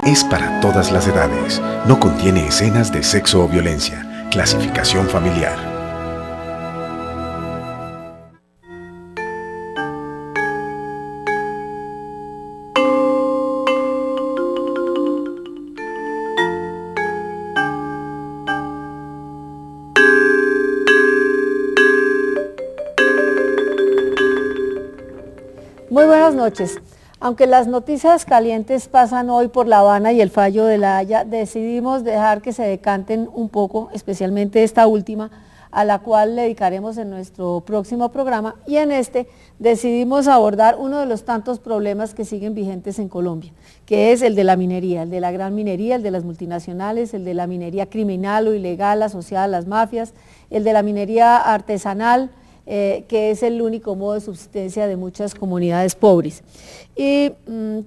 Es para todas las edades. No contiene escenas de sexo o violencia. Clasificación familiar. Muy buenas noches. Aunque las noticias calientes pasan hoy por La Habana y el fallo de La Haya, decidimos dejar que se decanten un poco, especialmente esta última, a la cual le dedicaremos en nuestro próximo programa, y en este decidimos abordar uno de los tantos problemas que siguen vigentes en Colombia, que es el de la minería, el de la gran minería, el de las multinacionales, el de la minería criminal o ilegal asociada a las mafias, el de la minería artesanal, que es el único modo de subsistencia de muchas comunidades pobres. Y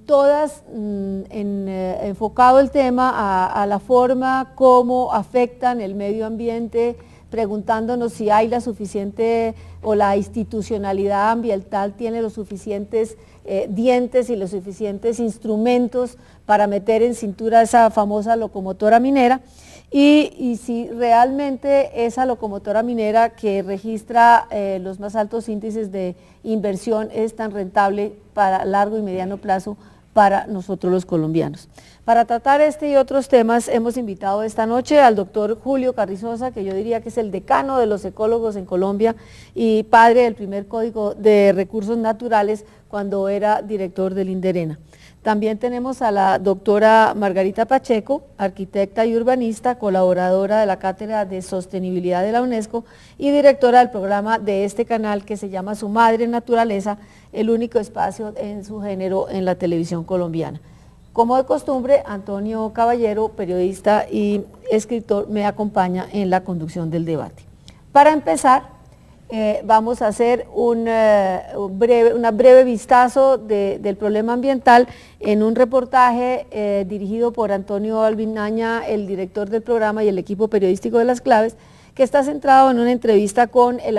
todas enfocado el tema a la forma como afectan el medio ambiente, preguntándonos si hay la suficiente o la institucionalidad ambiental tiene los suficientes dientes y los suficientes instrumentos para meter en cintura esa famosa locomotora minera. Y si realmente esa locomotora minera que registra los más altos índices de inversión es tan rentable para largo y mediano plazo para nosotros los colombianos. Para tratar este y otros temas hemos invitado esta noche al doctor Julio Carrizosa, que yo diría que es el decano de los ecólogos en Colombia y padre del primer Código de Recursos Naturales cuando era director del INDERENA. También tenemos a la doctora Margarita Pacheco, arquitecta y urbanista, colaboradora de la Cátedra de Sostenibilidad de la UNESCO y directora del programa de este canal que se llama Su Madre Naturaleza, el único espacio en su género en la televisión colombiana. Como de costumbre, Antonio Caballero, periodista y escritor, me acompaña en la conducción del debate. Para empezar, vamos a hacer un breve vistazo del problema ambiental en un reportaje dirigido por Antonio Albinaña, el director del programa y el equipo periodístico de Las Claves, que está centrado en una entrevista con el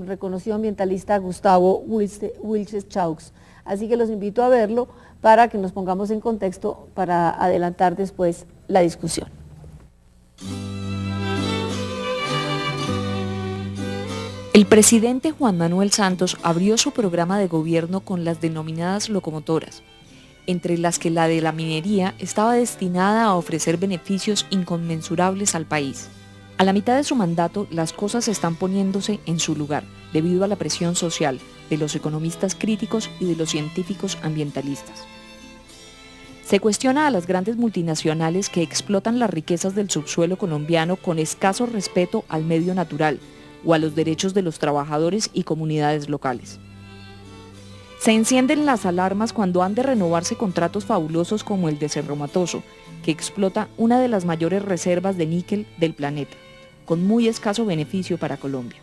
reconocido ambientalista Gustavo Wilches Chaux. Así que los invito a verlo para que nos pongamos en contexto para adelantar después la discusión. El presidente Juan Manuel Santos abrió su programa de gobierno con las denominadas locomotoras, entre las que la de la minería estaba destinada a ofrecer beneficios inconmensurables al país. A la mitad de su mandato, las cosas están poniéndose en su lugar, debido a la presión social de los economistas críticos y de los científicos ambientalistas. Se cuestiona a las grandes multinacionales que explotan las riquezas del subsuelo colombiano con escaso respeto al medio natural, o a los derechos de los trabajadores y comunidades locales. Se encienden las alarmas cuando han de renovarse contratos fabulosos como el de Cerro Matoso, que explota una de las mayores reservas de níquel del planeta, con muy escaso beneficio para Colombia.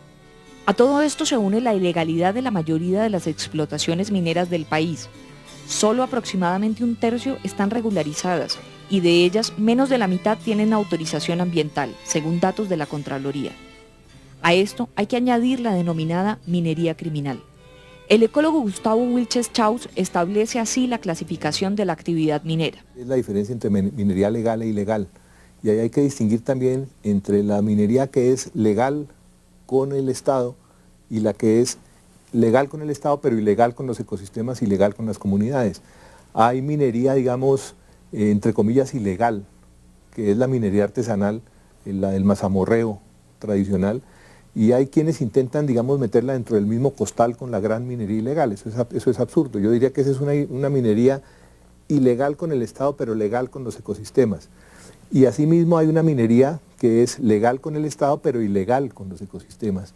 A todo esto se une la ilegalidad de la mayoría de las explotaciones mineras del país. Solo aproximadamente un tercio están regularizadas y de ellas menos de la mitad tienen autorización ambiental, según datos de la Contraloría. A esto hay que añadir la denominada minería criminal. El ecólogo Gustavo Wilches Chaux establece así la clasificación de la actividad minera. Es la diferencia entre minería legal e ilegal. Y ahí hay que distinguir también entre la minería que es legal con el Estado y la que es legal con el Estado pero ilegal con los ecosistemas, ilegal con las comunidades. Hay minería, digamos, entre comillas, ilegal, que es la minería artesanal, el mazamorreo tradicional, y hay quienes intentan, digamos, meterla dentro del mismo costal con la gran minería ilegal. Eso es absurdo. Yo diría que esa es una minería ilegal con el Estado, pero legal con los ecosistemas. Y asimismo hay una minería que es legal con el Estado, pero ilegal con los ecosistemas.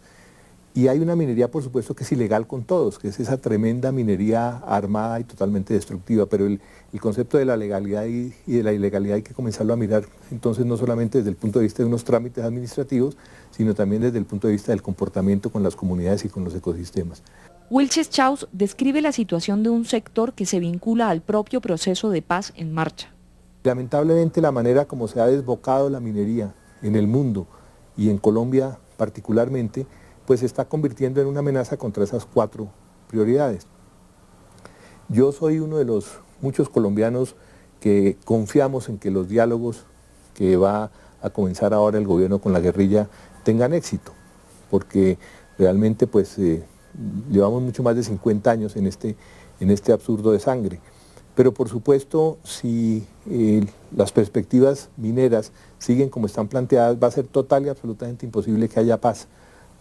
Y hay una minería, por supuesto, que es ilegal con todos, que es esa tremenda minería armada y totalmente destructiva, pero el concepto de la legalidad y de la ilegalidad hay que comenzarlo a mirar, entonces, no solamente desde el punto de vista de unos trámites administrativos, sino también desde el punto de vista del comportamiento con las comunidades y con los ecosistemas. Wilches Chaux describe la situación de un sector que se vincula al propio proceso de paz en marcha. Lamentablemente, la manera como se ha desbocado la minería en el mundo y en Colombia particularmente, pues se está convirtiendo en una amenaza contra esas 4 prioridades. Yo soy uno de los muchos colombianos que confiamos en que los diálogos que va a comenzar ahora el gobierno con la guerrilla tengan éxito, porque realmente pues llevamos mucho más de 50 años en este absurdo de sangre. Pero por supuesto, si las perspectivas mineras siguen como están planteadas, va a ser total y absolutamente imposible que haya paz.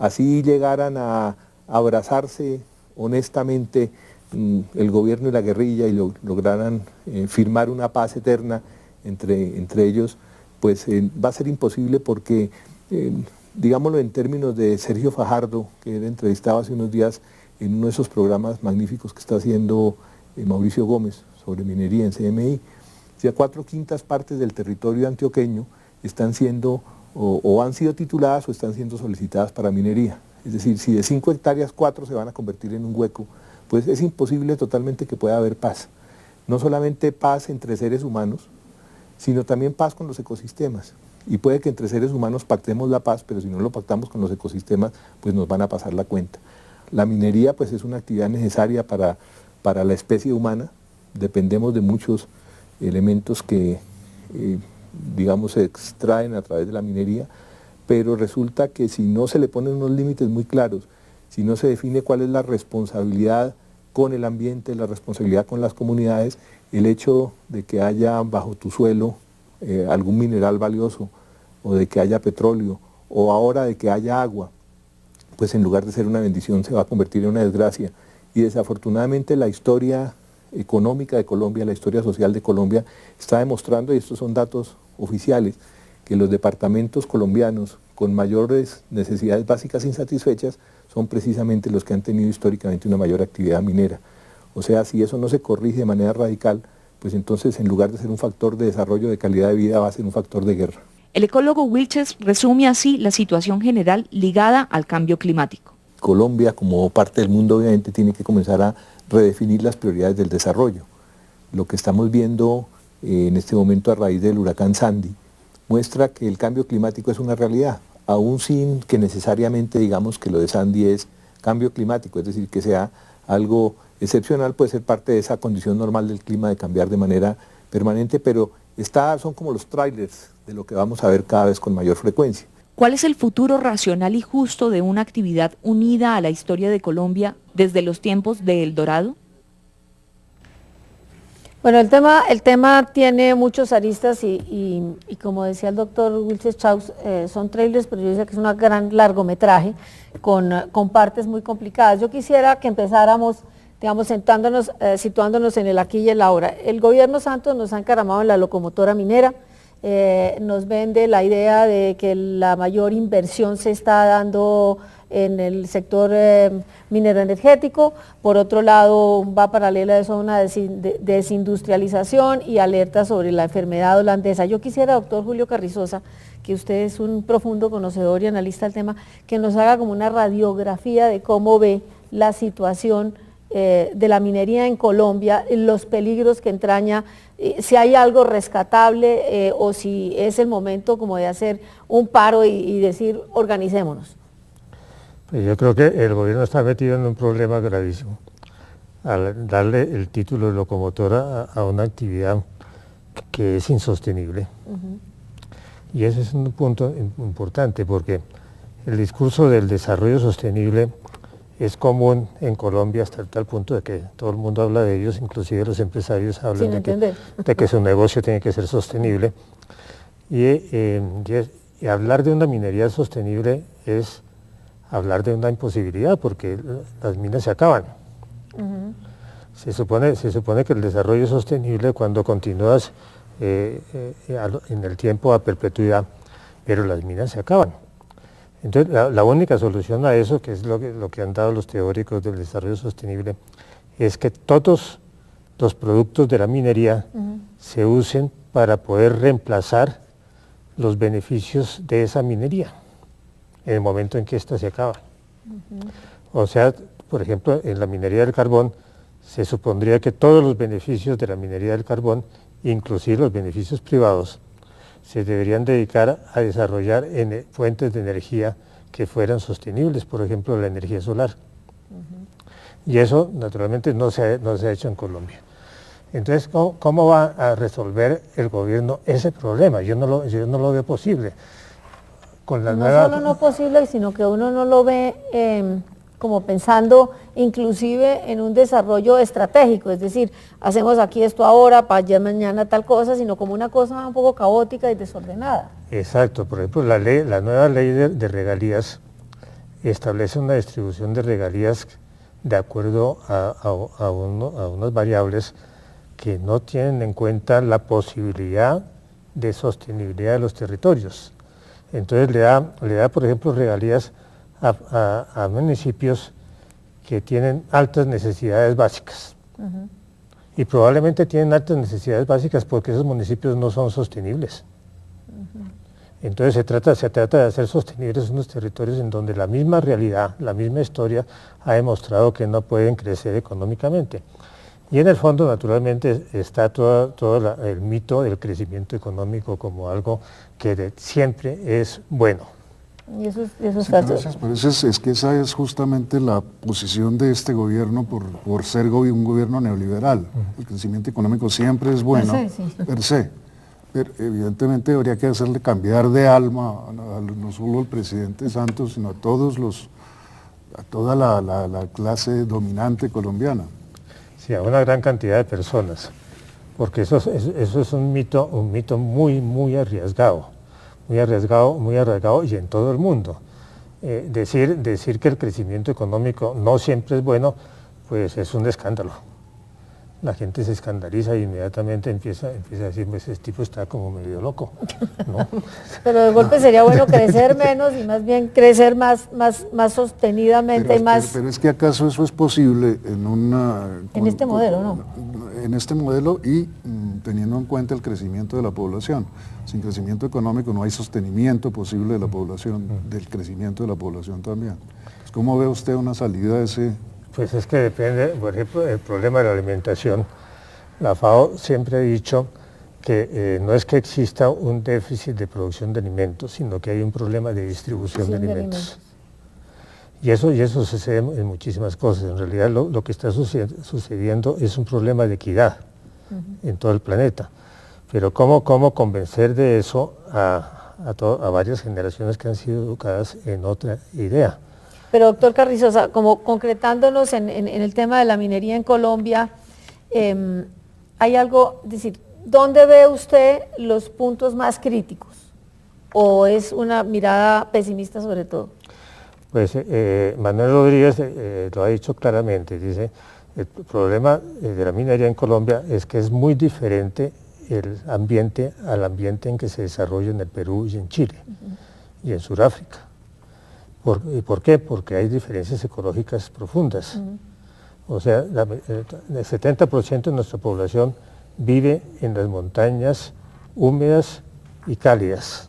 Así llegaran a abrazarse honestamente el gobierno y la guerrilla y lograran firmar una paz eterna entre ellos, pues va a ser imposible porque, digámoslo en términos de Sergio Fajardo, que era entrevistado hace unos días en uno de esos programas magníficos que está haciendo Mauricio Gómez sobre minería en CMI, ya 4/5 partes del territorio antioqueño están siendo o han sido tituladas o están siendo solicitadas para minería. Es decir, si de 5 hectáreas 4 se van a convertir en un hueco, pues es imposible totalmente que pueda haber paz. No solamente paz entre seres humanos, sino también paz con los ecosistemas. Y puede que entre seres humanos pactemos la paz, pero si no lo pactamos con los ecosistemas, pues nos van a pasar la cuenta. La minería pues es una actividad necesaria para la especie humana. Dependemos de muchos elementos que, digamos, se extraen a través de la minería, pero resulta que si no se le ponen unos límites muy claros, si no se define cuál es la responsabilidad con el ambiente, la responsabilidad con las comunidades, el hecho de que haya bajo tu suelo algún mineral valioso, o de que haya petróleo, o ahora de que haya agua, pues en lugar de ser una bendición se va a convertir en una desgracia. Y desafortunadamente la historia económica de Colombia, la historia social de Colombia, está demostrando, y estos son datos oficiales, que los departamentos colombianos con mayores necesidades básicas insatisfechas son precisamente los que han tenido históricamente una mayor actividad minera. O sea, si eso no se corrige de manera radical, pues entonces en lugar de ser un factor de desarrollo de calidad de vida va a ser un factor de guerra. El ecólogo Wilches resume así la situación general ligada al cambio climático. Colombia, como parte del mundo, obviamente tiene que comenzar a redefinir las prioridades del desarrollo. Lo que estamos viendo en este momento a raíz del huracán Sandy muestra que el cambio climático es una realidad, aún sin que necesariamente digamos que lo de Sandy es cambio climático, es decir, que sea algo excepcional, puede ser parte de esa condición normal del clima de cambiar de manera permanente, pero son como los trailers de lo que vamos a ver cada vez con mayor frecuencia. ¿Cuál es el futuro racional y justo de una actividad unida a la historia de Colombia desde los tiempos de El Dorado? Bueno, el tema tiene muchos aristas y como decía el doctor Wilches Chaus, son trailers, pero yo diría que es un gran largometraje con partes muy complicadas. Yo quisiera que empezáramos, digamos, situándonos en el aquí y el ahora. El gobierno Santos nos ha encaramado en la locomotora minera, nos vende la idea de que la mayor inversión se está dando en el sector minero energético. Por otro lado, va paralela a eso una desindustrialización y alerta sobre la enfermedad holandesa. Yo quisiera, doctor Julio Carrizosa, que usted es un profundo conocedor y analista del tema, que nos haga como una radiografía de cómo ve la situación de la minería en Colombia, los peligros que entraña, si hay algo rescatable o si es el momento como de hacer un paro y decir organicémonos. Pues yo creo que el gobierno está metido en un problema gravísimo al darle el título de locomotora a una actividad que es insostenible. Y ese es un punto importante porque el discurso del desarrollo sostenible es común en Colombia hasta tal punto de que todo el mundo habla de ellos, inclusive los empresarios hablan de que su negocio tiene que ser sostenible. Y hablar de una minería sostenible es hablar de una imposibilidad porque las minas se acaban. Se supone que el desarrollo es sostenible cuando continúas en el tiempo a perpetuidad, pero las minas se acaban. Entonces, la única solución a eso, que es lo que han dado los teóricos del desarrollo sostenible, es que todos los productos de la minería se usen para poder reemplazar los beneficios de esa minería en el momento en que ésta se acaba. O sea, por ejemplo, en la minería del carbón, se supondría que todos los beneficios de la minería del carbón, inclusive los beneficios privados, se deberían dedicar a desarrollar fuentes de energía que fueran sostenibles, por ejemplo la energía solar. Y eso naturalmente no se ha hecho en Colombia. Entonces, ¿cómo va a resolver el gobierno ese problema? Yo no lo veo posible. Con la No nueva... solo no posible, sino que uno no lo ve como pensando inclusive en un desarrollo estratégico, es decir, hacemos aquí esto ahora, para allá mañana tal cosa, sino como una cosa un poco caótica y desordenada. Exacto, por ejemplo, la nueva ley de regalías establece una distribución de regalías de acuerdo a unas variables que no tienen en cuenta la posibilidad de sostenibilidad de los territorios. Entonces le da por ejemplo, regalías a municipios que tienen altas necesidades básicas. Y probablemente tienen altas necesidades básicas porque esos municipios no son sostenibles. Entonces se trata de hacer sostenibles unos territorios en donde la misma realidad, la misma historia ha demostrado que no pueden crecer económicamente. Y en el fondo, naturalmente, está todo el mito del crecimiento económico como algo que siempre es bueno. Y eso es Sí, fácil. gracias, pero es que esa es justamente la posición de este gobierno por ser un gobierno neoliberal. El crecimiento económico siempre es bueno, Per se, sí. per se. Pero evidentemente habría que hacerle cambiar de alma, no solo al presidente Santos, sino a toda la clase dominante colombiana. Sí, a una gran cantidad de personas, porque eso es un mito muy arriesgado y en todo el mundo. Decir que el crecimiento económico no siempre es bueno, pues es un escándalo. La gente se escandaliza y inmediatamente empieza a decir, pues ese tipo está como medio loco, ¿no? Pero de golpe sería bueno crecer menos y más bien crecer más sostenidamente y más... Pero es que acaso eso es posible en este modelo, ¿no? En este modelo y teniendo en cuenta el crecimiento de la población. Sin crecimiento económico no hay sostenimiento posible de la población, del crecimiento de la población también. ¿Cómo ve usted una salida de ese...? Pues es que depende, por ejemplo, del problema de la alimentación. La FAO siempre ha dicho que no es que exista un déficit de producción de alimentos, sino que hay un problema de distribución de alimentos. Y eso sucede en muchísimas cosas. En realidad lo que está sucediendo es un problema de equidad en todo el planeta. Pero ¿cómo convencer de eso a varias generaciones que han sido educadas en otra idea? Pero doctor Carrizosa, como concretándonos en el tema de la minería en Colombia, hay algo, es decir, ¿dónde ve usted los puntos más críticos? ¿O es una mirada pesimista sobre todo? Pues Manuel Rodríguez lo ha dicho claramente, dice, el problema de la minería en Colombia es que es muy diferente el ambiente al ambiente en que se desarrolla en el Perú y en Chile y en Sudáfrica. ¿Por qué? Porque hay diferencias ecológicas profundas. O sea, el 70% de nuestra población vive en las montañas húmedas y cálidas,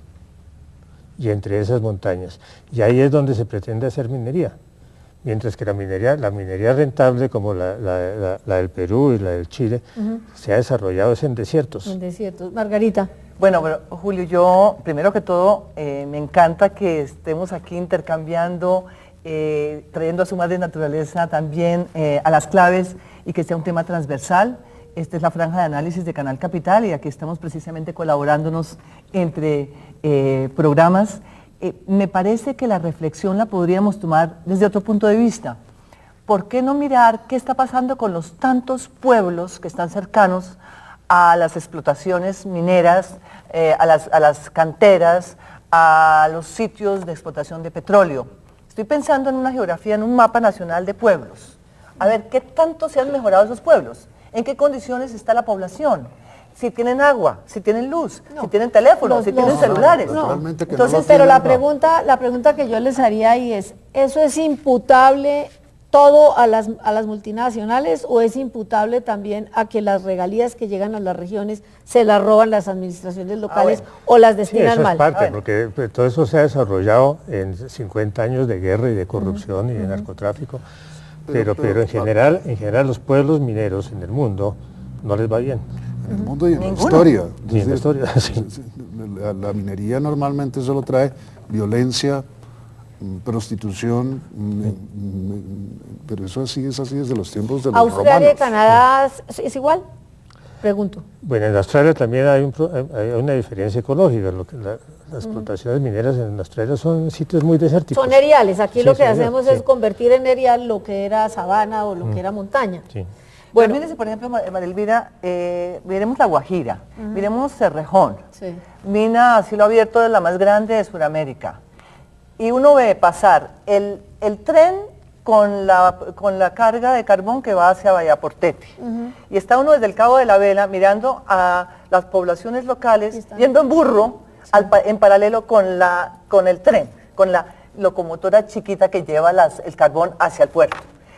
y entre esas montañas. Y ahí es donde se pretende hacer minería. Mientras que la minería rentable, como la del Perú y la del Chile, se ha desarrollado en desiertos. En desiertos. Margarita. Bueno, pero Julio, yo primero que todo me encanta que estemos aquí intercambiando, trayendo a su madre naturaleza también a las claves y que sea un tema transversal. Esta es la franja de análisis de Canal Capital y aquí estamos precisamente colaborándonos entre programas. Me parece que la reflexión la podríamos tomar desde otro punto de vista. ¿Por qué no mirar qué está pasando con los tantos pueblos que están cercanos a las explotaciones mineras, a las canteras, a los sitios de explotación de petróleo? Estoy pensando en una geografía, en un mapa nacional de pueblos. A ver, ¿qué tanto se han mejorado esos pueblos? ¿En qué condiciones está la población? Si tienen agua, si tienen luz, si tienen teléfono, si tienen celulares. Naturalmente que Entonces, no lo pero tienen, la pregunta que yo les haría ahí es, ¿eso es imputable todo a las multinacionales o es imputable también a que las regalías que llegan a las regiones se las roban las administraciones locales o las Sí, destinan eso mal? es parte, porque todo eso se ha desarrollado en 50 años de guerra y de corrupción y de narcotráfico, pero en general los pueblos mineros en el mundo no les va bien. En el mundo y en la Ninguno. historia. Y en la historia, sí. La minería normalmente solo trae violencia, prostitución, pero eso así es así desde los tiempos de los ¿Australia y romanos. Canadá es igual? Pregunto. Bueno, en Australia también hay una diferencia ecológica. Las explotaciones mineras en Australia son sitios muy desérticos. Son eriales. Aquí Sí, lo que señor, hacemos sí. es convertir en erial lo que era sabana o lo que era montaña. Sí. Bueno, Bueno, por ejemplo, María Elvira, miremos La Guajira, miremos Cerrejón, sí. mina a cielo abierto de la más grande de Sudamérica. Y uno ve pasar el tren con la carga de carbón que va hacia Vallaportete. Y está uno desde el Cabo de la Vela mirando a las poblaciones locales, yendo en burro, en paralelo con el tren, con la locomotora chiquita que lleva el carbón hacia el puerto.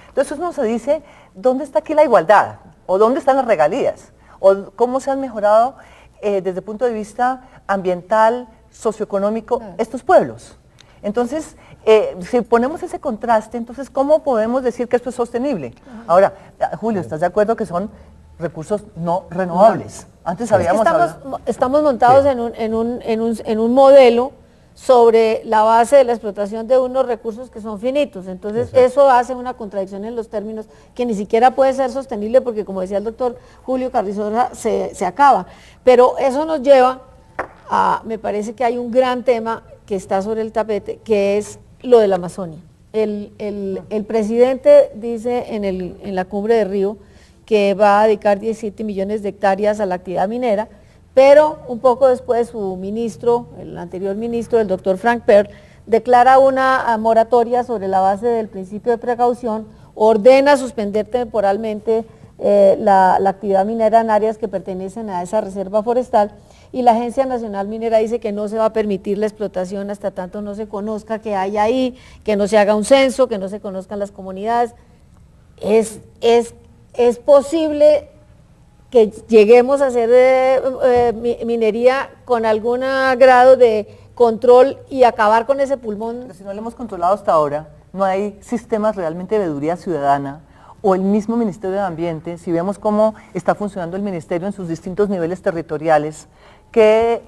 Entonces uno se dice, ¿dónde está aquí la igualdad? ¿O dónde están las regalías? ¿O cómo se han mejorado desde el punto de vista ambiental, socioeconómico, estos pueblos? Entonces, si ponemos ese contraste, entonces, ¿cómo podemos decir que esto es sostenible? Ahora, Julio, ¿estás de acuerdo que son recursos no renovables? Antes habíamos hablado. Estamos montados en un modelo sobre la base de la explotación de unos recursos que son finitos. Entonces, eso hace una contradicción en los términos que ni siquiera puede ser sostenible porque, como decía el doctor Julio Carrizosa, se acaba. Pero eso nos lleva a, me parece que hay un gran tema que está sobre el tapete, que es lo de la Amazonia. El presidente dice en la cumbre de Río que va a dedicar 17 millones de hectáreas a la actividad minera, pero un poco después su ministro, el anterior ministro, el doctor Frank Perl, declara una moratoria sobre la base del principio de precaución, ordena suspender temporalmente la actividad minera en áreas que pertenecen a esa reserva forestal, y la Agencia Nacional Minera dice que no se va a permitir la explotación hasta tanto no se conozca qué hay ahí, que no se haga un censo, que no se conozcan las comunidades. Es posible que lleguemos a hacer minería con algún grado de control y acabar con ese pulmón. Pero si no lo hemos controlado hasta ahora, no hay sistemas realmente de veeduría ciudadana o el mismo Ministerio de Ambiente, si vemos cómo está funcionando el Ministerio en sus distintos niveles territoriales, ¿qué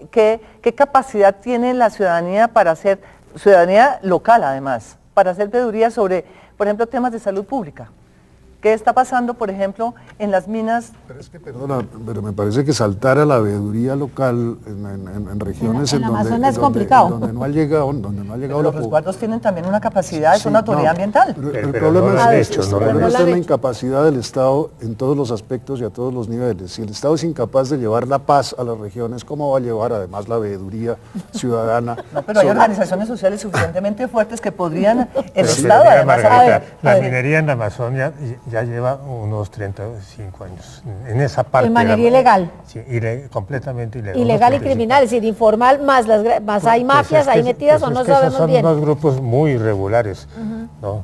capacidad tiene la ciudadanía para hacer, ciudadanía local además, para hacer veeduría sobre, por ejemplo, temas de salud pública? ¿Qué está pasando, por ejemplo, en las minas? Pero es que, perdona, pero me parece que saltar a la veeduría local en regiones En la Amazonas es complicado. donde no ha llegado Los resguardos tienen también una capacidad, es una autoridad ambiental. El Pero problema no lo han es, hecho, el no lo han problema hecho. está en la No lo han incapacidad del Estado en todos los aspectos y a todos los niveles. Si el Estado es incapaz de llevar la paz a las regiones, ¿cómo va a llevar además la veeduría ciudadana? No, pero hay sobre- organizaciones sociales suficientemente fuertes que podrían, el Pero Estado mira, además... Margarita, la ver. minería en la Amazonia ya lleva unos 35 años. En esa parte. En minería ilegal. Sí, completamente ilegal. Ilegal y unos 35. criminal, es decir, informal, más hay Pues mafias es que- ahí metidas pues o no es que esos sabemos son bien. unos grupos muy irregulares, ¿no?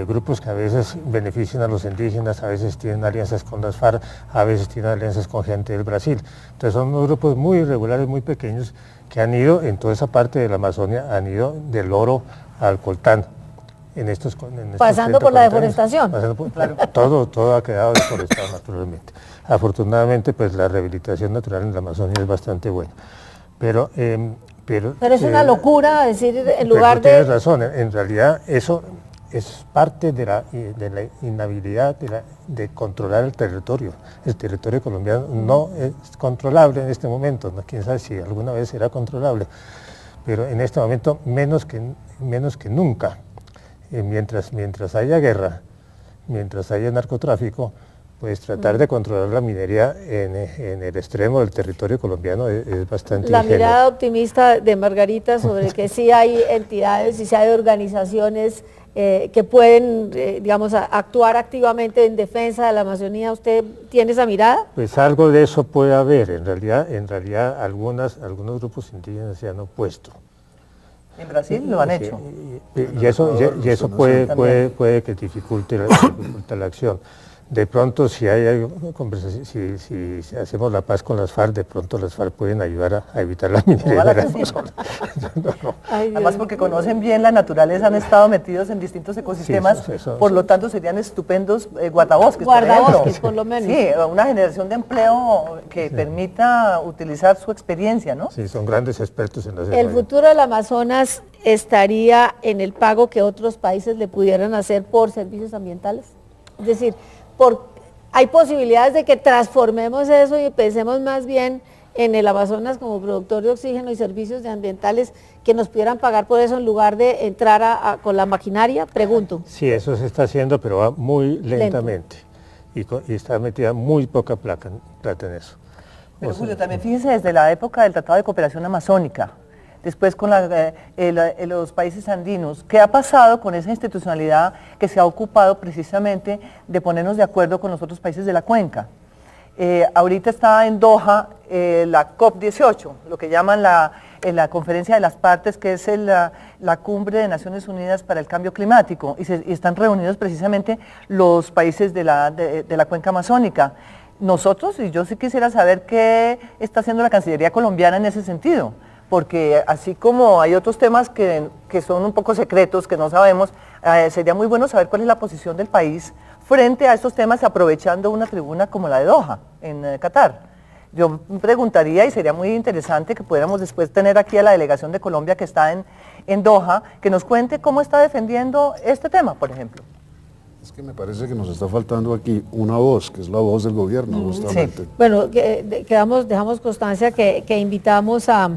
Grupos que a veces benefician a los indígenas, a veces tienen alianzas con las FARC, a veces tienen alianzas con gente del Brasil. Entonces son unos grupos muy irregulares, muy pequeños, que han ido en toda esa parte de la Amazonia, han ido del oro al coltán. En estos Pasando 30, por la 40 años. deforestación. Pasando todo ha quedado deforestado naturalmente. Afortunadamente, pues la rehabilitación natural en la Amazonia es bastante buena. Pero Pero es una locura decir, en pero lugar tienes de... razón, en realidad eso es parte de la inhabilidad de controlar el territorio. El territorio colombiano no es controlable en este momento, ¿no? Quién sabe si alguna vez será controlable, pero en este momento menos que nunca. Mientras haya guerra, mientras haya narcotráfico, pues tratar de controlar la minería en el extremo del territorio colombiano es bastante La ingenuo. mirada optimista de Margarita sobre que sí hay entidades y sí hay organizaciones que pueden, digamos, actuar activamente en defensa de la Amazonía. ¿Usted tiene esa mirada? Pues algo de eso puede haber. En realidad algunos grupos indígenas se han opuesto. En Brasil lo han hecho. Y eso puede que dificulte la acción. De pronto, si hay algo, si hacemos la paz con las FARC, de pronto las FARC pueden ayudar a evitar la minería de la Amazonia. No. Ay, Dios Además porque conocen bien la naturaleza, han estado metidos en distintos ecosistemas, eso. por lo tanto serían estupendos guardabosques, Guardabosques, por ejemplo. por lo menos. Sí, una generación de empleo que permita utilizar su experiencia, ¿no? Sí, son grandes expertos en la ¿El futuro del Amazonas estaría en el pago que otros países le pudieran hacer por servicios ambientales? Es decir, hay posibilidades de que transformemos eso y empecemos más bien en el Amazonas como productor de oxígeno y servicios de ambientales que nos pudieran pagar por eso en lugar de entrar con la maquinaria, pregunto. Sí, eso se está haciendo, pero va muy lentamente y está metida muy poca plata en eso. Pero Julio, también fíjese desde la época del Tratado de Cooperación Amazónica, después con los países andinos, ¿qué ha pasado con esa institucionalidad que se ha ocupado precisamente de ponernos de acuerdo con los otros países de la cuenca? Ahorita está en Doha la COP18, lo que llaman la conferencia de las partes, que es la cumbre de Naciones Unidas para el Cambio Climático, y están reunidos precisamente los países de la cuenca amazónica. Nosotros, y yo sí quisiera saber qué está haciendo la Cancillería colombiana en ese sentido, porque así como hay otros temas que son un poco secretos, que no sabemos, sería muy bueno saber cuál es la posición del país frente a estos temas, aprovechando una tribuna como la de Doha, en Qatar. Yo preguntaría, y sería muy interesante que pudiéramos después tener aquí a la delegación de Colombia que está en Doha, que nos cuente cómo está defendiendo este tema, por ejemplo. Es que me parece que nos está faltando aquí una voz, que es la voz del gobierno, justamente. Sí. Bueno, dejamos constancia que invitamos a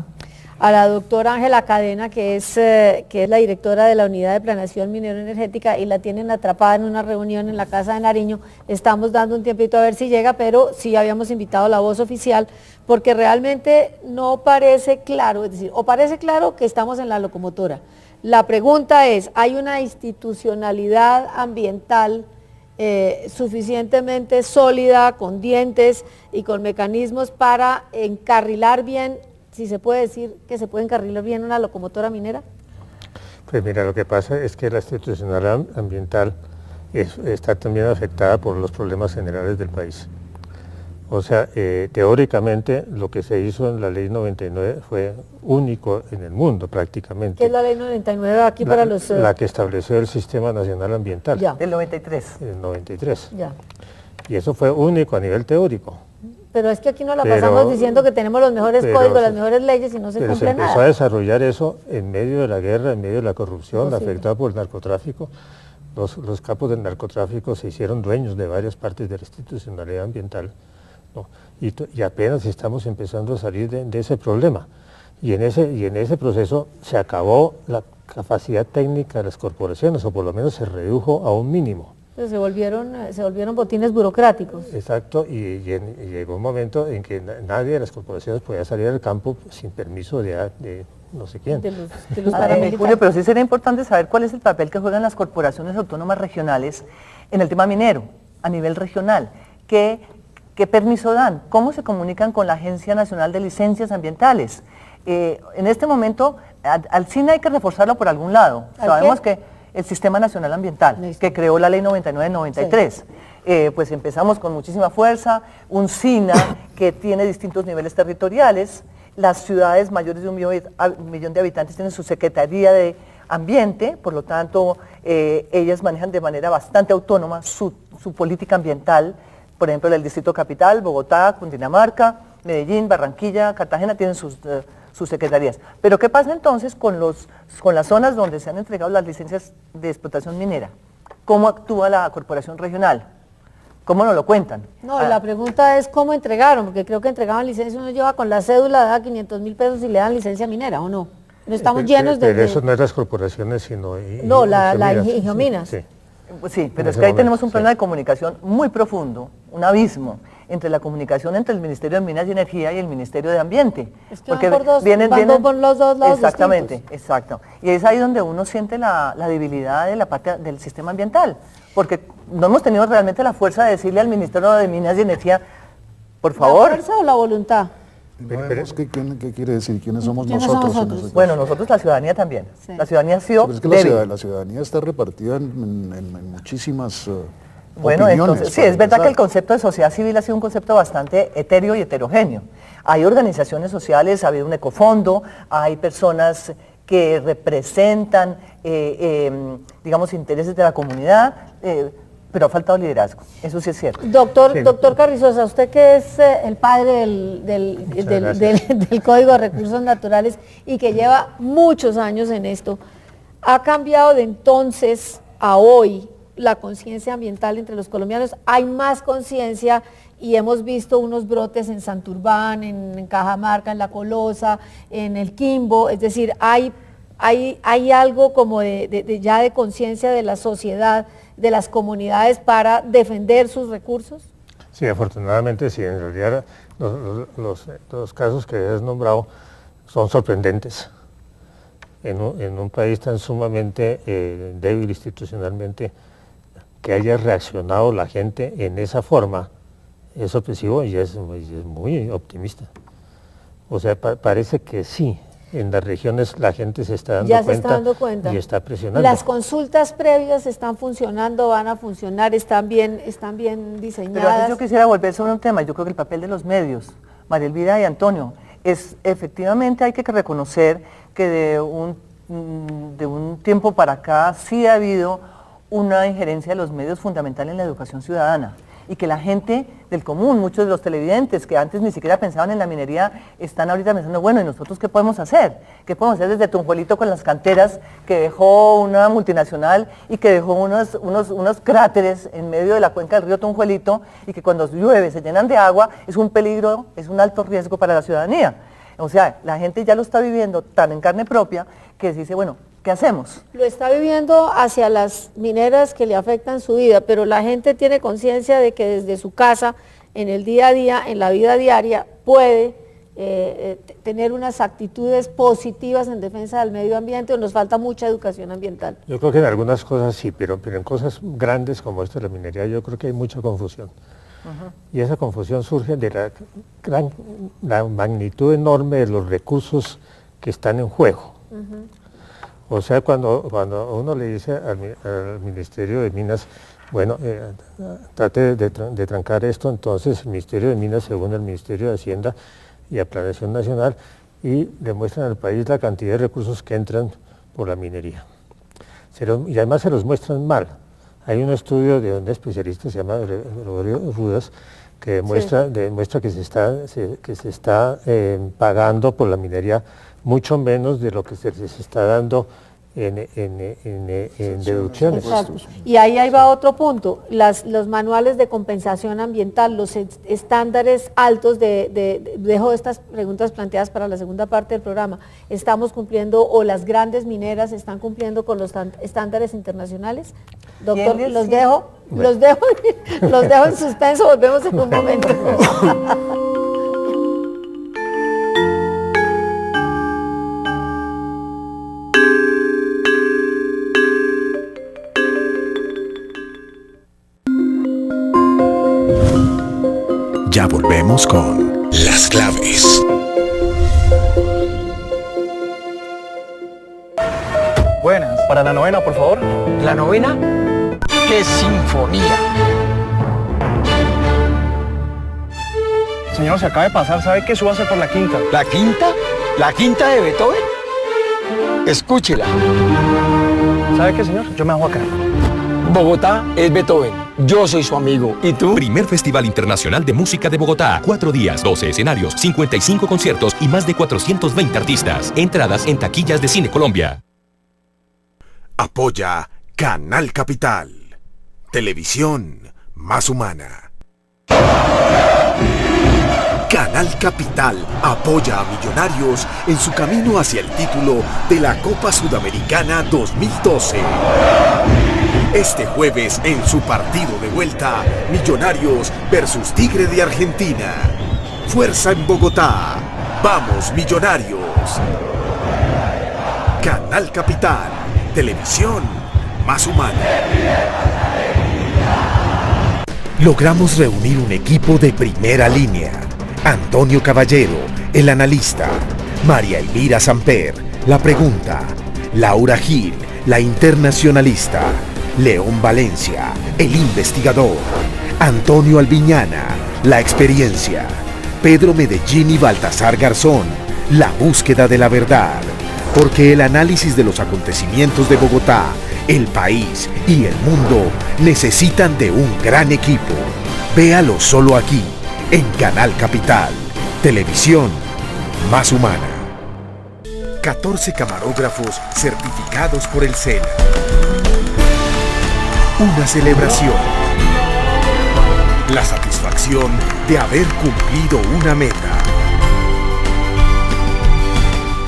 la doctora Ángela Cadena, que es la directora de la Unidad de Planeación Minero-Energética, y la tienen atrapada en una reunión en la Casa de Nariño. Estamos dando un tiempito a ver si llega, pero sí habíamos invitado a la voz oficial, porque realmente no parece claro, es decir, o parece claro que estamos en la locomotora. La pregunta es, ¿hay una institucionalidad ambiental suficientemente sólida, con dientes y con mecanismos para encarrilar bien, si se puede decir que se puede encarrilar bien una locomotora minera? Pues mira, lo que pasa es que la institucionalidad ambiental está también afectada por los problemas generales del país. O sea, teóricamente lo que se hizo en la Ley 99 fue único en el mundo prácticamente. ¿Qué es la Ley 99 aquí para los...? La que estableció el Sistema Nacional Ambiental. Ya. Del 93. El 93. Ya. Y eso fue único a nivel teórico. Pero es que aquí nos la pasamos diciendo que tenemos los mejores códigos, las mejores leyes y no se cumple nada. Pero se empezó a desarrollar eso en medio de la guerra, en medio de la corrupción, afectada por el narcotráfico. Los capos del narcotráfico se hicieron dueños de varias partes de la institucionalidad ambiental, ¿no? Y apenas estamos empezando a salir de ese problema. Y en ese proceso se acabó la capacidad técnica de las corporaciones, o por lo menos se redujo a un mínimo. Se volvieron botines burocráticos. Exacto, y llegó un momento en que nadie de las corporaciones podía salir al campo sin permiso de no sé quién. De los paramilitares. Julio, pero sí sería importante saber cuál es el papel que juegan las corporaciones autónomas regionales en el tema minero, a nivel regional. ¿Qué permiso dan? ¿Cómo se comunican con la Agencia Nacional de Licencias Ambientales? En este momento, al CINA hay que reforzarlo por algún lado. Sabemos que el Sistema Nacional Ambiental, que creó la Ley 99-93. Sí. Pues empezamos con muchísima fuerza, un SINA que tiene distintos niveles territoriales, las ciudades mayores de 1 millón de habitantes tienen su Secretaría de Ambiente, por lo tanto, ellas manejan de manera bastante autónoma su política ambiental. Por ejemplo, el Distrito Capital, Bogotá, Cundinamarca, Medellín, Barranquilla, Cartagena tienen sus secretarías. Pero ¿qué pasa entonces con las zonas donde se han entregado las licencias de explotación minera? ¿Cómo actúa la corporación regional? ¿Cómo nos lo cuentan? No, la pregunta es cómo entregaron, porque creo que entregaban licencia, uno lleva con la cédula, da 500.000 pesos y le dan licencia minera, ¿o no? No estamos llenos de... Pero eso no es las corporaciones, sino... No, la Ingeominas. Sí. Sí, pero es que ahí tenemos un problema de comunicación muy profundo, un abismo entre la comunicación entre el Ministerio de Minas y Energía y el Ministerio de Ambiente. Es que van por los dos lados exactamente, distintos. Exacto. Y es ahí donde uno siente la debilidad de la parte del sistema ambiental, porque no hemos tenido realmente la fuerza de decirle al Ministerio de Minas y Energía, por favor. ¿La fuerza o la voluntad? ¿Qué quiere decir? ¿Quiénes somos ¿Quiénes nosotros? somos nosotros? Bueno, nosotros la ciudadanía también. Sí. La ciudadanía ha sido Pero es que débil. la ciudadanía está repartida en muchísimas Bueno, opiniones. entonces, sí, es verdad que el concepto de sociedad civil ha sido un concepto bastante etéreo y heterogéneo. Hay organizaciones sociales, ha habido un ecofondo, hay personas que representan, digamos, intereses de la comunidad, pero ha faltado liderazgo, eso sí es cierto. Doctor Carrizosa, usted que es el padre del Código de Recursos Naturales y que lleva muchos años en esto, ¿ha cambiado de entonces a hoy la conciencia ambiental entre los colombianos. Hay más conciencia y hemos visto unos brotes en Santurbán, en Cajamarca, en La Colosa, en el Quimbo, es decir, hay algo como ya de conciencia de la sociedad, de las comunidades para defender sus recursos. Sí, afortunadamente sí, en realidad los casos que has nombrado son sorprendentes. En un país tan sumamente débil institucionalmente, que haya reaccionado la gente en esa forma, es sorpresivo y es muy optimista. O sea, parece que sí, en las regiones la gente se está dando cuenta y está presionando. Las consultas previas están funcionando, van a funcionar, están bien diseñadas. Pero antes yo quisiera volver sobre un tema. Yo creo que el papel de los medios, María Elvira y Antonio, es efectivamente hay que reconocer que de un tiempo para acá sí ha habido una injerencia de los medios fundamental en la educación ciudadana, y que la gente del común, muchos de los televidentes que antes ni siquiera pensaban en la minería, están ahorita pensando, bueno, ¿y nosotros qué podemos hacer? ¿Qué podemos hacer desde Tunjuelito con las canteras que dejó una multinacional y que dejó unos cráteres en medio de la cuenca del río Tunjuelito, y que cuando llueve se llenan de agua, es un peligro, es un alto riesgo para la ciudadanía? O sea, la gente ya lo está viviendo tan en carne propia que se dice, bueno, ¿qué hacemos? Lo está viviendo hacia las mineras que le afectan su vida, pero la gente tiene conciencia de que desde su casa, en el día a día, en la vida diaria, puede tener unas actitudes positivas en defensa del medio ambiente, o nos falta mucha educación ambiental. Yo creo que en algunas cosas sí, pero en cosas grandes como esto de la minería yo creo que hay mucha confusión. Y esa confusión surge de la magnitud enorme de los recursos que están en juego. O sea, cuando uno le dice al Ministerio de Minas, bueno, trate de trancar esto, entonces el Ministerio de Minas se une al Ministerio de Hacienda y a Planeación Nacional y demuestran al país la cantidad de recursos que entran por la minería. Y además se los muestran mal. Hay un estudio de un especialista, se llama Gregorio Rudas, que demuestra que se está pagando por la minería mucho menos de lo que se les está dando en deducciones. Exacto. Y ahí va otro punto, los manuales de compensación ambiental, los estándares altos dejo estas preguntas planteadas para la segunda parte del programa. ¿Estamos cumpliendo, o las grandes mineras están cumpliendo con los estándares internacionales? Doctor, los dejo en suspenso, volvemos en un momento. Ya volvemos con Las Claves. Buenas. Para la novena, por favor. ¿La novena? ¡Qué sinfonía! Señor, se acaba de pasar. ¿Sabe qué? Súbase por la quinta. ¿La quinta? ¿La quinta de Beethoven? Escúchela. ¿Sabe qué, señor? Yo me hago acá. Bogotá es Beethoven. Yo soy su amigo. ¿Y tú? Primer Festival Internacional de Música de Bogotá. 4 días, 12 escenarios, 55 conciertos y más de 420 artistas. Entradas en taquillas de Cine Colombia. Apoya Canal Capital. Televisión más humana. Canal Capital apoya a Millonarios en su camino hacia el título de la Copa Sudamericana 2012. Este jueves en su partido de vuelta, Millonarios versus Tigre de Argentina. Fuerza en Bogotá. ¡Vamos, Millonarios! Canal Capital. Televisión más humana. Logramos reunir un equipo de primera línea. Antonio Caballero, el analista. María Elvira Samper, la pregunta. Laura Gil, la internacionalista. León Valencia, el investigador. Antonio Albiñana, la experiencia. Pedro Medellín y Baltasar Garzón, la búsqueda de la verdad. Porque el análisis de los acontecimientos de Bogotá, el país y el mundo necesitan de un gran equipo. Véalo solo aquí, en Canal Capital. Televisión más humana. 14 camarógrafos certificados por el SENA. una celebración. La satisfacción de haber cumplido una meta.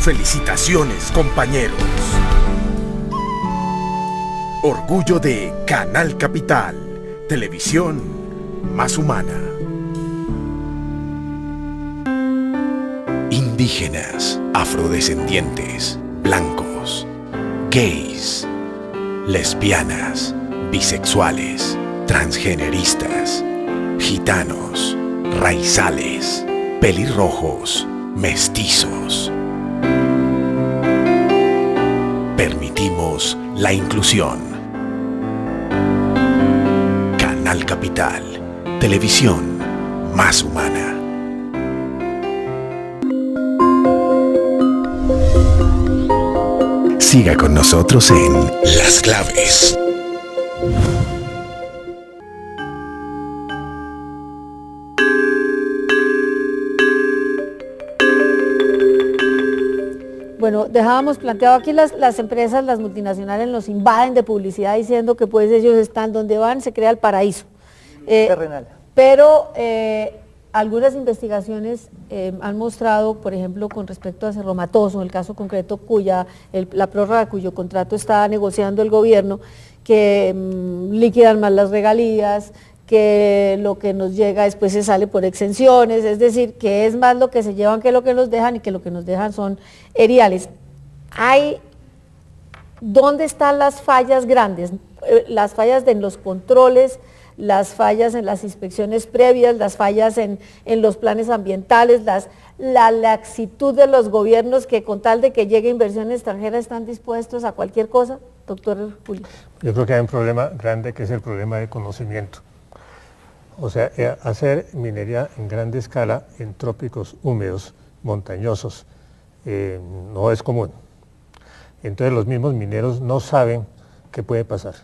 Felicitaciones, compañeros. Orgullo de Canal Capital, televisión más humana. Indígenas, afrodescendientes, blancos, gays, lesbianas, bisexuales, transgeneristas, gitanos, raizales, pelirrojos, mestizos. Permitimos la inclusión. Canal Capital, televisión más humana. Siga con nosotros en Las Claves. Bueno, dejábamos planteado aquí las empresas, las multinacionales nos invaden de publicidad diciendo que pues ellos están donde van, se crea el paraíso. Terrenal. Pero algunas investigaciones han mostrado, por ejemplo, con respecto a Cerro Matoso, el caso concreto la prórroga cuyo contrato está negociando el gobierno, que liquidan más las regalías, que lo que nos llega después se sale por exenciones, es decir, que es más lo que se llevan que lo que nos dejan y que lo que nos dejan son eriales. ¿Dónde están las fallas grandes? Las fallas en los controles, las fallas en las inspecciones previas, las fallas en los planes ambientales, la laxitud de los gobiernos que con tal de que llegue inversión extranjera están dispuestos a cualquier cosa, doctor Julio. Yo creo que hay un problema grande que es el problema de conocimiento. O sea, hacer minería en grande escala en trópicos húmedos, montañosos, no es común. Entonces los mismos mineros no saben qué puede pasar.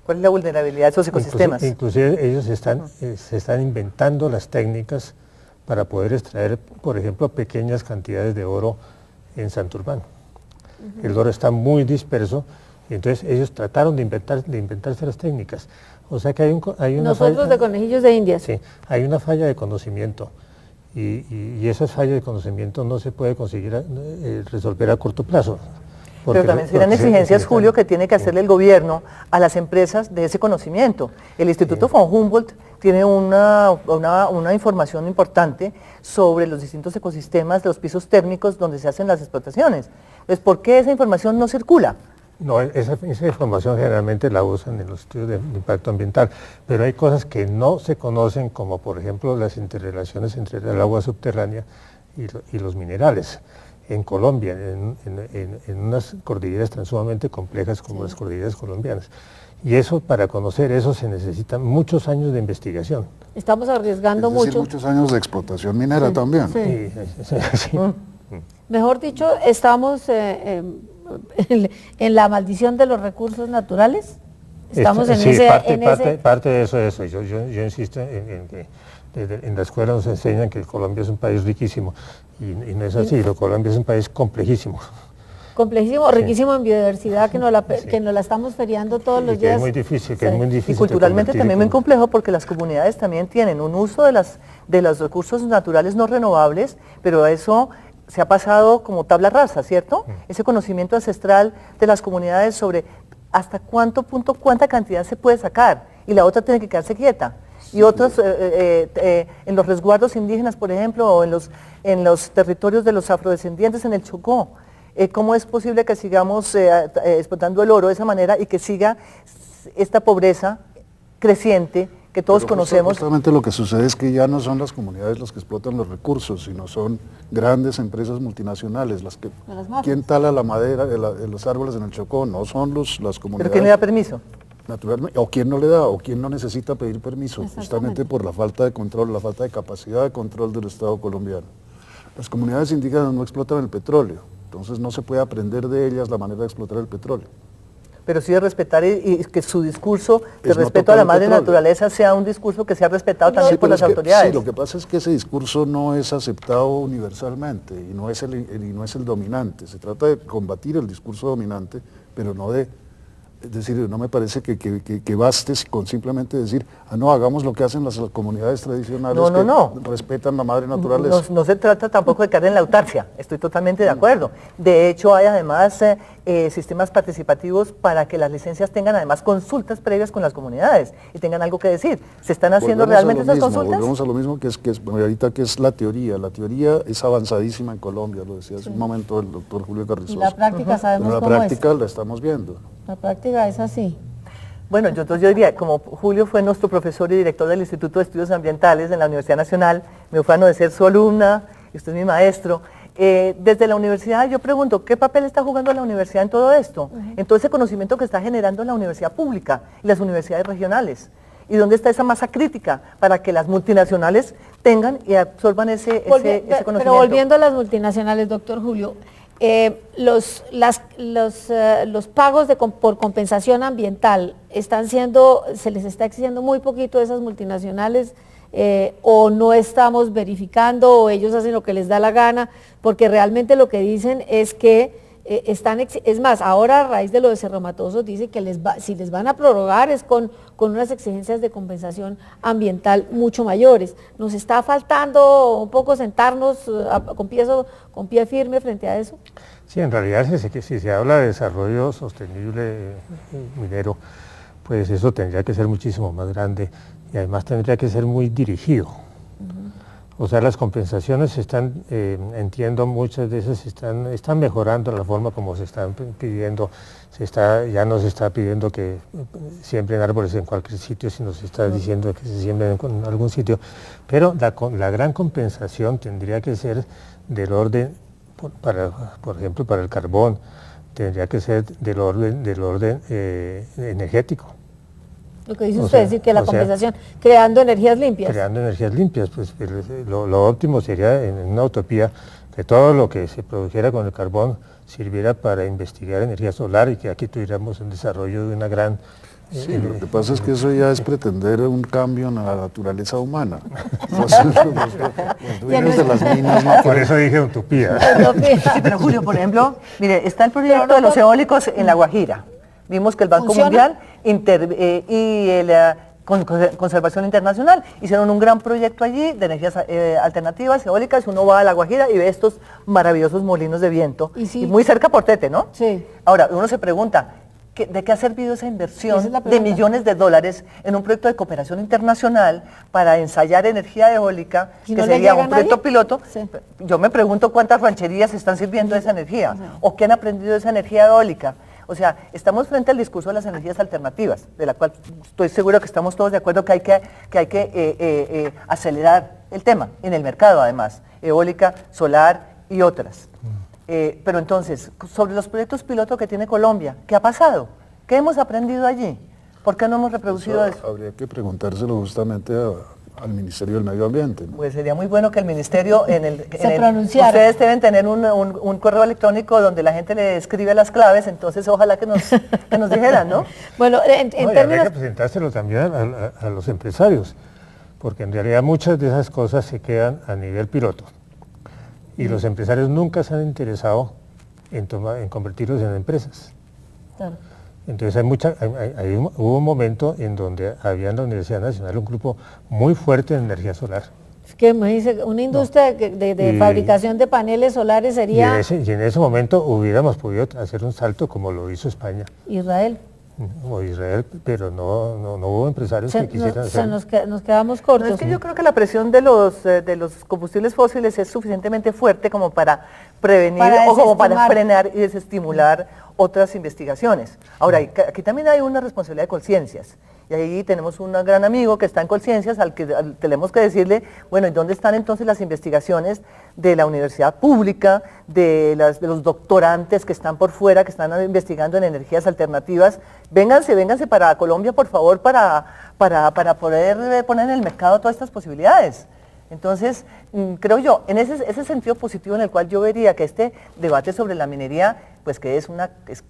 ¿Cuál es la vulnerabilidad de esos ecosistemas? Inclusive ellos se están inventando las técnicas para poder extraer, por ejemplo, pequeñas cantidades de oro en Santurbán. El oro está muy disperso y entonces ellos trataron de inventarse las técnicas. O sea que hay una Nosotros falla, de conejillos de Indias. Sí, hay una falla de conocimiento y esas fallas de conocimiento no se puede conseguir resolver a corto plazo. Pero también serán exigencias, Julio, que tiene que hacerle el gobierno a las empresas de ese conocimiento. El Instituto von Humboldt tiene una información importante sobre los distintos ecosistemas de los pisos térmicos donde se hacen las explotaciones. Entonces, ¿por qué esa información no circula? No, esa información generalmente la usan en los estudios de impacto ambiental, pero hay cosas que no se conocen, como por ejemplo las interrelaciones entre el agua subterránea y los minerales. En Colombia, en unas cordilleras tan sumamente complejas como las cordilleras colombianas. Y eso, para conocer eso, se necesitan muchos años de investigación. Estamos arriesgando mucho. Muchos años de explotación minera también. Sí. Sí. Mejor dicho, estamos en la maldición de los recursos naturales. Estamos parte de eso es eso. Yo insisto en que en la escuela nos enseñan que Colombia es un país riquísimo y no es así. Colombia es un país complejísimo. Complejísimo, riquísimo en biodiversidad, que nos la estamos feriando todos los días. Es muy difícil, que es muy difícil. Y culturalmente también muy complejo, porque las comunidades también tienen un uso de los recursos naturales no renovables, pero eso se ha pasado como tabla rasa, ¿cierto? Ese conocimiento ancestral de las comunidades sobre hasta cuánta cantidad se puede sacar, y la otra tiene que quedarse quieta. Y otros, en los resguardos indígenas, por ejemplo, o en los territorios de los afrodescendientes en el Chocó, ¿cómo es posible que sigamos explotando el oro de esa manera y que siga esta pobreza creciente que todos conocemos? Justamente lo que sucede es que ya no son las comunidades las que explotan los recursos, sino son grandes empresas multinacionales las que... ¿Quién tala la madera de los árboles en el Chocó? No son las comunidades. ¿Pero quién le da permiso? Naturalmente, o quién no le da, o quién no necesita pedir permiso, justamente por la falta de control, la falta de capacidad de control del Estado colombiano. Las comunidades indígenas no explotan el petróleo, entonces no se puede aprender de ellas la manera de explotar el petróleo. Pero sí de respetar y que su discurso de respeto a la madre naturaleza sea un discurso que sea respetado también por las autoridades. Sí, lo que pasa es que ese discurso no es aceptado universalmente y no es el dominante. Se trata de combatir el discurso dominante, pero no de Es decir, no me parece que baste con simplemente decir, no, hagamos lo que hacen las comunidades tradicionales que respetan la madre naturaleza. No se trata tampoco de caer en la autarcia, estoy totalmente de acuerdo. De hecho, hay además sistemas participativos para que las licencias tengan además consultas previas con las comunidades y tengan algo que decir. ¿Se están haciendo realmente esas consultas? Volvemos a lo mismo que es la teoría. La teoría es avanzadísima en Colombia, lo decía hace un momento el doctor Julio Carrizosa. Y la práctica sabemos Pero cómo la práctica la estamos viendo. La práctica es así. Bueno, yo diría, como Julio fue nuestro profesor y director del Instituto de Estudios Ambientales en la Universidad Nacional, me ufano de ser su alumna, y usted es mi maestro. Desde la universidad yo pregunto, ¿qué papel está jugando la universidad en todo esto? En todo ese conocimiento que está generando la universidad pública y las universidades regionales. ¿Y dónde está esa masa crítica para que las multinacionales tengan y absorban ese conocimiento? Pero volviendo a las multinacionales, doctor Julio, los pagos por compensación ambiental se les está exigiendo muy poquito a esas multinacionales, o no estamos verificando, o ellos hacen lo que les da la gana, porque realmente lo que dicen es que es más, ahora a raíz de lo de Cerro Matoso dice que si les van a prorrogar es con unas exigencias de compensación ambiental mucho mayores. Nos está faltando un poco sentarnos con pie firme frente a eso. Sí, en realidad si se habla de desarrollo sostenible minero, pues eso tendría que ser muchísimo más grande y además tendría que ser muy dirigido. O sea, las compensaciones entiendo, muchas de esas están mejorando la forma como se están pidiendo. Ya no se está pidiendo que siembren árboles en cualquier sitio, sino se está diciendo que se siembren en algún sitio. Pero la gran compensación tendría que ser del orden, por ejemplo, para el carbón, tendría que ser del orden energético. Lo que dice usted, es decir, que la compensación, creando energías limpias. Creando energías limpias, pues lo óptimo sería, en una utopía, que todo lo que se produjera con el carbón sirviera para investigar energía solar y que aquí tuviéramos un desarrollo de una gran... Sí, lo que pasa es que eso ya es pretender un cambio en la naturaleza humana. Los dueños de las minas no... Por eso dije utopía. Sí, pero Julio, por ejemplo, mire, está el proyecto de los eólicos en La Guajira. Vimos que el Banco Mundial y Conservación Internacional hicieron un gran proyecto allí de energías alternativas, eólicas. Uno va a La Guajira y ve estos maravillosos molinos de viento, y muy cerca por Tete, ¿no? Sí. Ahora, uno se pregunta, ¿de qué ha servido esa inversión de millones de dólares en un proyecto de cooperación internacional para ensayar energía eólica, que sería un proyecto piloto? Sí. Yo me pregunto cuántas rancherías están sirviendo de esa energía, o qué han aprendido de esa energía eólica. O sea, estamos frente al discurso de las energías alternativas, de la cual estoy seguro que estamos todos de acuerdo que hay que acelerar el tema, en el mercado además, eólica, solar y otras. Pero entonces, sobre los proyectos piloto que tiene Colombia, ¿qué ha pasado? ¿Qué hemos aprendido allí? ¿Por qué no hemos reproducido eso? Habría que preguntárselo justamente al Ministerio del Medio Ambiente, ¿no? Pues sería muy bueno que el Ministerio pronunciara. Ustedes deben tener un correo electrónico donde la gente le escribe las claves, entonces ojalá que nos dijeran, ¿no? Bueno, en términos... Habría que presentárselo también a los empresarios, porque en realidad muchas de esas cosas se quedan a nivel piloto. Y los empresarios nunca se han interesado en convertirlos en empresas. Claro. Entonces hubo un momento en donde había en la Universidad Nacional un grupo muy fuerte en energía solar. ¿Qué me dice? Una industria de fabricación de paneles solares sería... Y en ese momento hubiéramos podido hacer un salto como lo hizo España. Israel. O Israel, pero no hubo empresarios que quisieran hacerlo. Nos quedamos cortos. No, es que yo creo que la presión de los combustibles fósiles es suficientemente fuerte como para prevenir o como para frenar y desestimular otras investigaciones. Ahora, aquí también hay una responsabilidad de conciencias. Y ahí tenemos un gran amigo que está en Colciencias, al que tenemos que decirle, bueno, ¿y dónde están entonces las investigaciones de la universidad pública, de los doctorantes que están por fuera, que están investigando en energías alternativas? Vénganse para Colombia, por favor, para poder poner en el mercado todas estas posibilidades. Entonces, creo yo, en ese sentido positivo en el cual yo vería que este debate sobre la minería, pues que es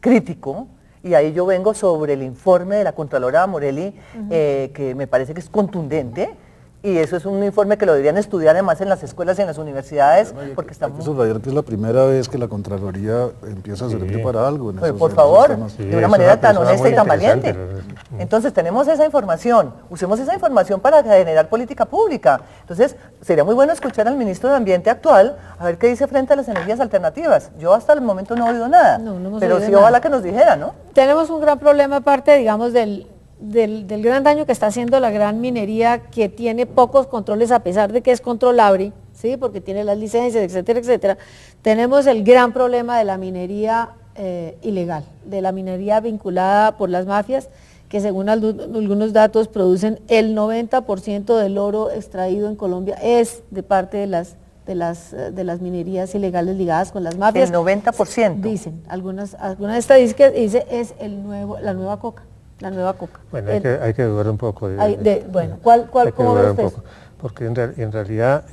crítico, y ahí yo vengo sobre el informe de la Contralora Morelli, que me parece que es contundente, y eso es un informe que lo deberían estudiar además en las escuelas y en las universidades, porque Hay que estamos... subrayar que es la primera vez que la Contraloría empieza a servir para algo. En Por favor, de una manera tan honesta y tan valiente. Pero- Entonces tenemos esa información, usemos esa información para generar política pública. Entonces sería muy bueno escuchar al ministro de Ambiente actual a ver qué dice frente a las energías alternativas. Yo hasta el momento no he oído nada, No hemos pero oído sí nada. ojalá que nos dijera, ¿no? Tenemos un gran problema aparte, digamos, del gran daño que está haciendo la gran minería, que tiene pocos controles a pesar de que es controlable, ¿sí? Porque tiene las licencias, etcétera, etcétera. Tenemos el gran problema de la minería ilegal, de la minería vinculada por las mafias, que según algunos datos producen el 90% del oro extraído en Colombia es de parte de las minerías ilegales ligadas con las mafias. El 90%. Dicen, algunas estadísticas dice es la nueva coca. Bueno, hay que dudar un poco. Bueno, ¿cuál hay que cómo ve dudar un usted? poco, porque en realidad,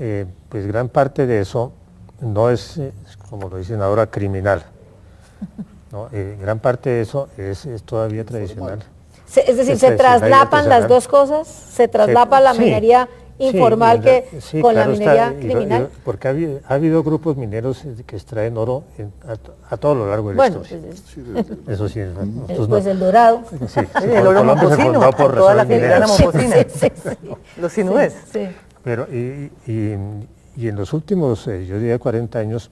pues gran parte de eso no es, como lo dicen ahora, criminal. ¿No? Gran parte de eso es todavía tradicional. Es decir, Es se tradicional y traslapan las artesanal. dos cosas, se traslapa la Sí, minería informal sí, con la claro minería está, criminal. porque ha habido grupos mineros que extraen oro a todo lo largo de la Bueno, historia. pues, Eso sí, nosotros pues no. el dorado. Sí, El oro Colombia se momposino, fundó por toda la razones filigrana mineras. momposina, los sinúes. Sí. Pero y en los últimos, yo diría 40 años,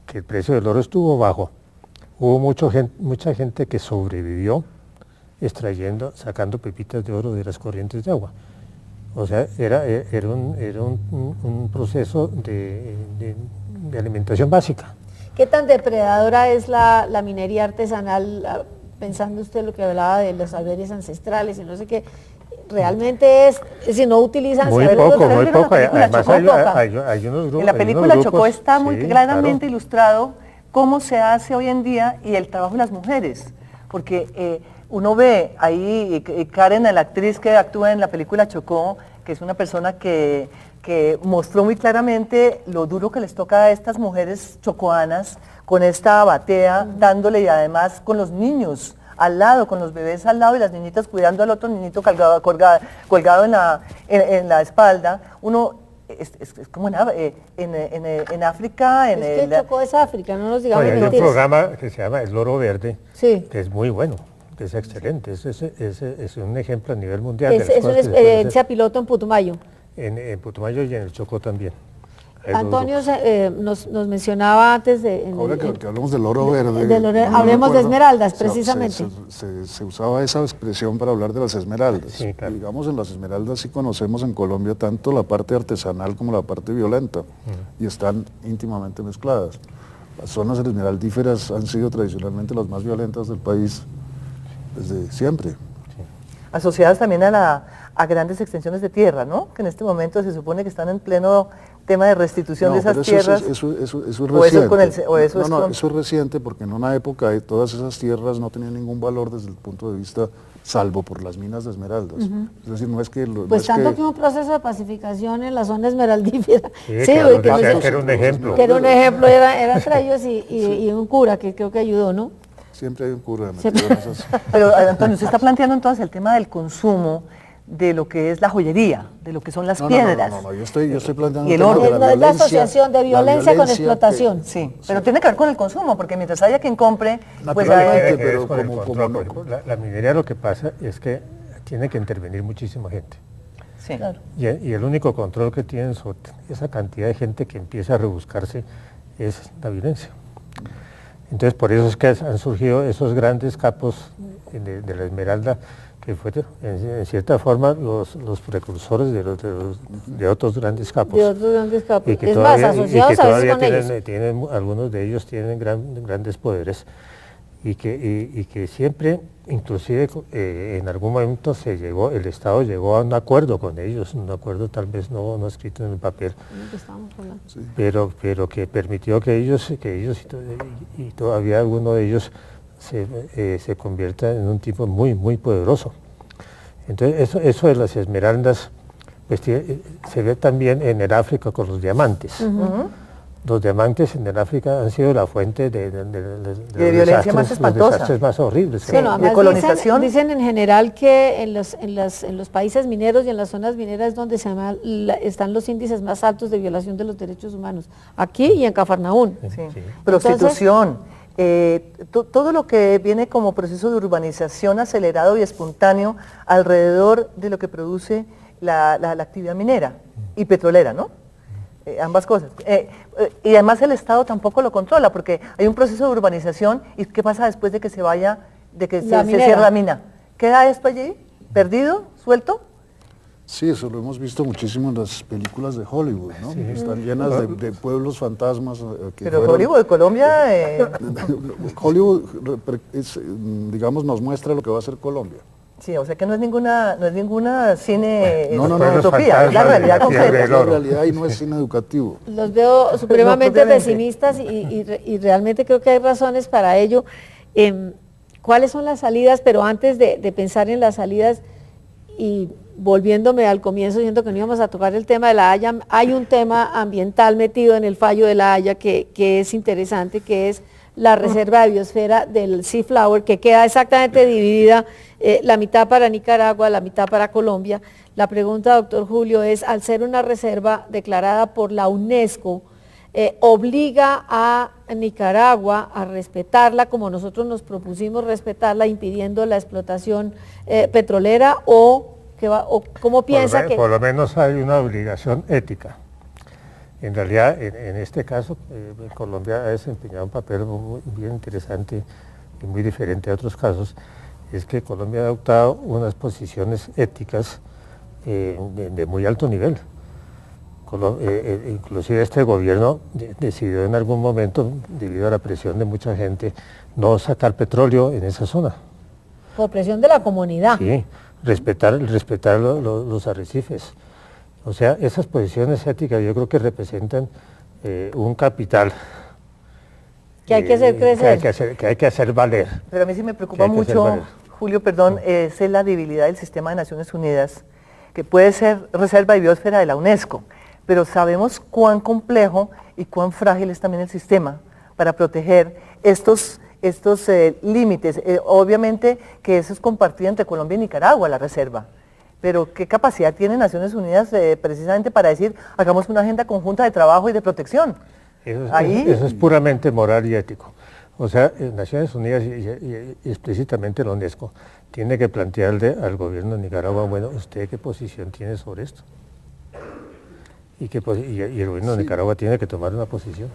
que el precio del oro estuvo bajo, hubo mucha gente que sobrevivió sacando pepitas de oro de las corrientes de agua. O sea, era un proceso de alimentación básica. ¿Qué tan depredadora es la minería artesanal? Pensando usted lo que hablaba de los saberes ancestrales y no sé qué, realmente si no utilizan Muy saberes poco, ancestrales, muy poco. película Además Chocó, hay unos grupos. En la película Chocó está muy sí, claramente claro. ilustrado cómo se hace hoy en día y el trabajo de las mujeres, porque uno ve ahí Karen, la actriz que actúa en la película Chocó, que es una persona que mostró muy claramente lo duro que les toca a estas mujeres chocoanas con esta batea, dándole y además con los niños al lado, con los bebés al lado y las niñitas cuidando al otro niñito colgado en la espalda. Uno es como en África, en Es que Chocó es África, no nos digamos Hay un mentiras. programa que se llama El Oro Verde, Sí. que es muy bueno, que es excelente. Es un ejemplo a nivel mundial. Es de las una cosas que se pueden hacer. experiencia piloto en Putumayo. En Putumayo y en el Chocó también. Hay dos Antonio grupos. nos mencionaba antes de... Ahora que hablamos del oro verde, hablemos de recuerdo, esmeraldas, o sea, precisamente. Se usaba esa expresión para hablar de las esmeraldas. Sí, claro. Digamos, en las esmeraldas sí conocemos en Colombia tanto la parte artesanal como la parte violenta, y están íntimamente mezcladas. Las zonas esmeraldíferas han sido tradicionalmente las más violentas del país desde siempre. asociadas también a grandes extensiones de tierra, ¿no? Que en este momento se supone que están en pleno tema de restitución de esas pero tierras. Eso es o eso reciente. con el- o eso es con- eso es reciente porque en una época todas esas tierras no tenían ningún valor desde el punto de vista, salvo por las minas de esmeraldas. Es decir, no es que... Pues tanto que un proceso de pacificación en la zona esmeraldífera. Sí, claro, porque que era un ejemplo. Que era un ejemplo, era entre ellos y un cura que creo que ayudó, ¿no? Siempre hay un cura Siempre. metido en esas... Pero Antonio, usted está planteando entonces el tema del consumo de lo que es la joyería, de lo que son las piedras. No, yo estoy planteando Y el tema oro. de Es la violencia, asociación de la violencia con que- explotación. Sí, pero tiene que ver con el consumo, porque mientras haya quien compre, pues Naturalmente, Tiene que ver pero con el como control, no- por ejemplo, la minería lo que pasa es que tiene que intervenir muchísima gente. sí. Claro. Y el único control que tienen sobre esa cantidad de gente que empieza a rebuscarse es la violencia. Entonces por eso es que han surgido esos grandes capos de la esmeralda, que fueron en cierta forma los precursores de otros grandes capos. De otros grandes capos. Y que Es más, todavía, asociados a veces con ellos. algunos de ellos tienen grandes poderes y que siempre, inclusive en algún momento el Estado llegó a un acuerdo con ellos, un acuerdo tal vez no escrito en el papel, ¿De qué estamos hablando? pero que permitió que ellos y todavía alguno de ellos se convierta en un tipo muy, muy poderoso. Entonces eso de las esmeraldas pues, se ve también en el África con los diamantes. los diamantes en el África han sido la fuente de violencia más espantosa. Los desastres más horribles. Sí, bueno, de colonización. Dicen en general que en los países mineros y en las zonas mineras es donde están los índices más altos de violación de los derechos humanos, aquí y en Cafarnaún. Sí. Prostitución, todo lo que viene como proceso de urbanización acelerado y espontáneo alrededor de lo que produce la actividad minera y petrolera, ¿no? Ambas cosas. Y además el Estado tampoco lo controla, porque hay un proceso de urbanización, y ¿qué pasa después de que se vaya, de que se cierra la mina? ¿Queda esto allí, perdido, suelto? Sí, eso lo hemos visto muchísimo en las películas de Hollywood, ¿no? Sí. Están llenas de pueblos fantasmas. Pero Hollywood, Colombia... Hollywood, digamos, nos muestra lo que va a ser Colombia. Sí, o sea que no es ninguna cine utopía, es la realidad concreta. Es la realidad y no es cine educativo. Los veo supremamente pesimistas y realmente creo que hay razones para ello. ¿Cuáles son las salidas? Pero antes de pensar en las salidas y volviéndome al comienzo, diciendo que no íbamos a tocar el tema de La Haya, hay un tema ambiental metido en el fallo de La Haya que es interesante, que es la reserva de biosfera del Sea Flower, que queda exactamente dividida, la mitad para Nicaragua, la mitad para Colombia. La pregunta, doctor Julio, es, al ser una reserva declarada por la UNESCO, ¿obliga a Nicaragua a respetarla como nosotros nos propusimos respetarla, impidiendo la explotación petrolera, o cómo piensa que...? Por lo menos hay una obligación ética. En realidad, en este caso, Colombia ha desempeñado un papel muy bien interesante y muy diferente a otros casos. Es que Colombia ha adoptado unas posiciones éticas de muy alto nivel. Inclusive este gobierno decidió en algún momento, debido a la presión de mucha gente, no sacar petróleo en esa zona. Por presión de la comunidad. Sí, respetar los arrecifes. O sea, esas posiciones éticas yo creo que representan un capital que hay que hacer crecer. Que hay que hacer valer. Pero a mí sí me preocupa mucho, Julio, perdón, es la debilidad del sistema de Naciones Unidas, que puede ser reserva de biosfera de la UNESCO, pero sabemos cuán complejo y cuán frágil es también el sistema para proteger estos límites. Obviamente que eso es compartido entre Colombia y Nicaragua, la reserva. Pero ¿qué capacidad tiene Naciones Unidas precisamente para decir, hagamos una agenda conjunta de trabajo y de protección? Eso es puramente moral y ético. O sea, Naciones Unidas y explícitamente la UNESCO tiene que plantearle al gobierno de Nicaragua, bueno, ¿usted qué posición tiene sobre esto? Y el gobierno de Nicaragua tiene que tomar una posición.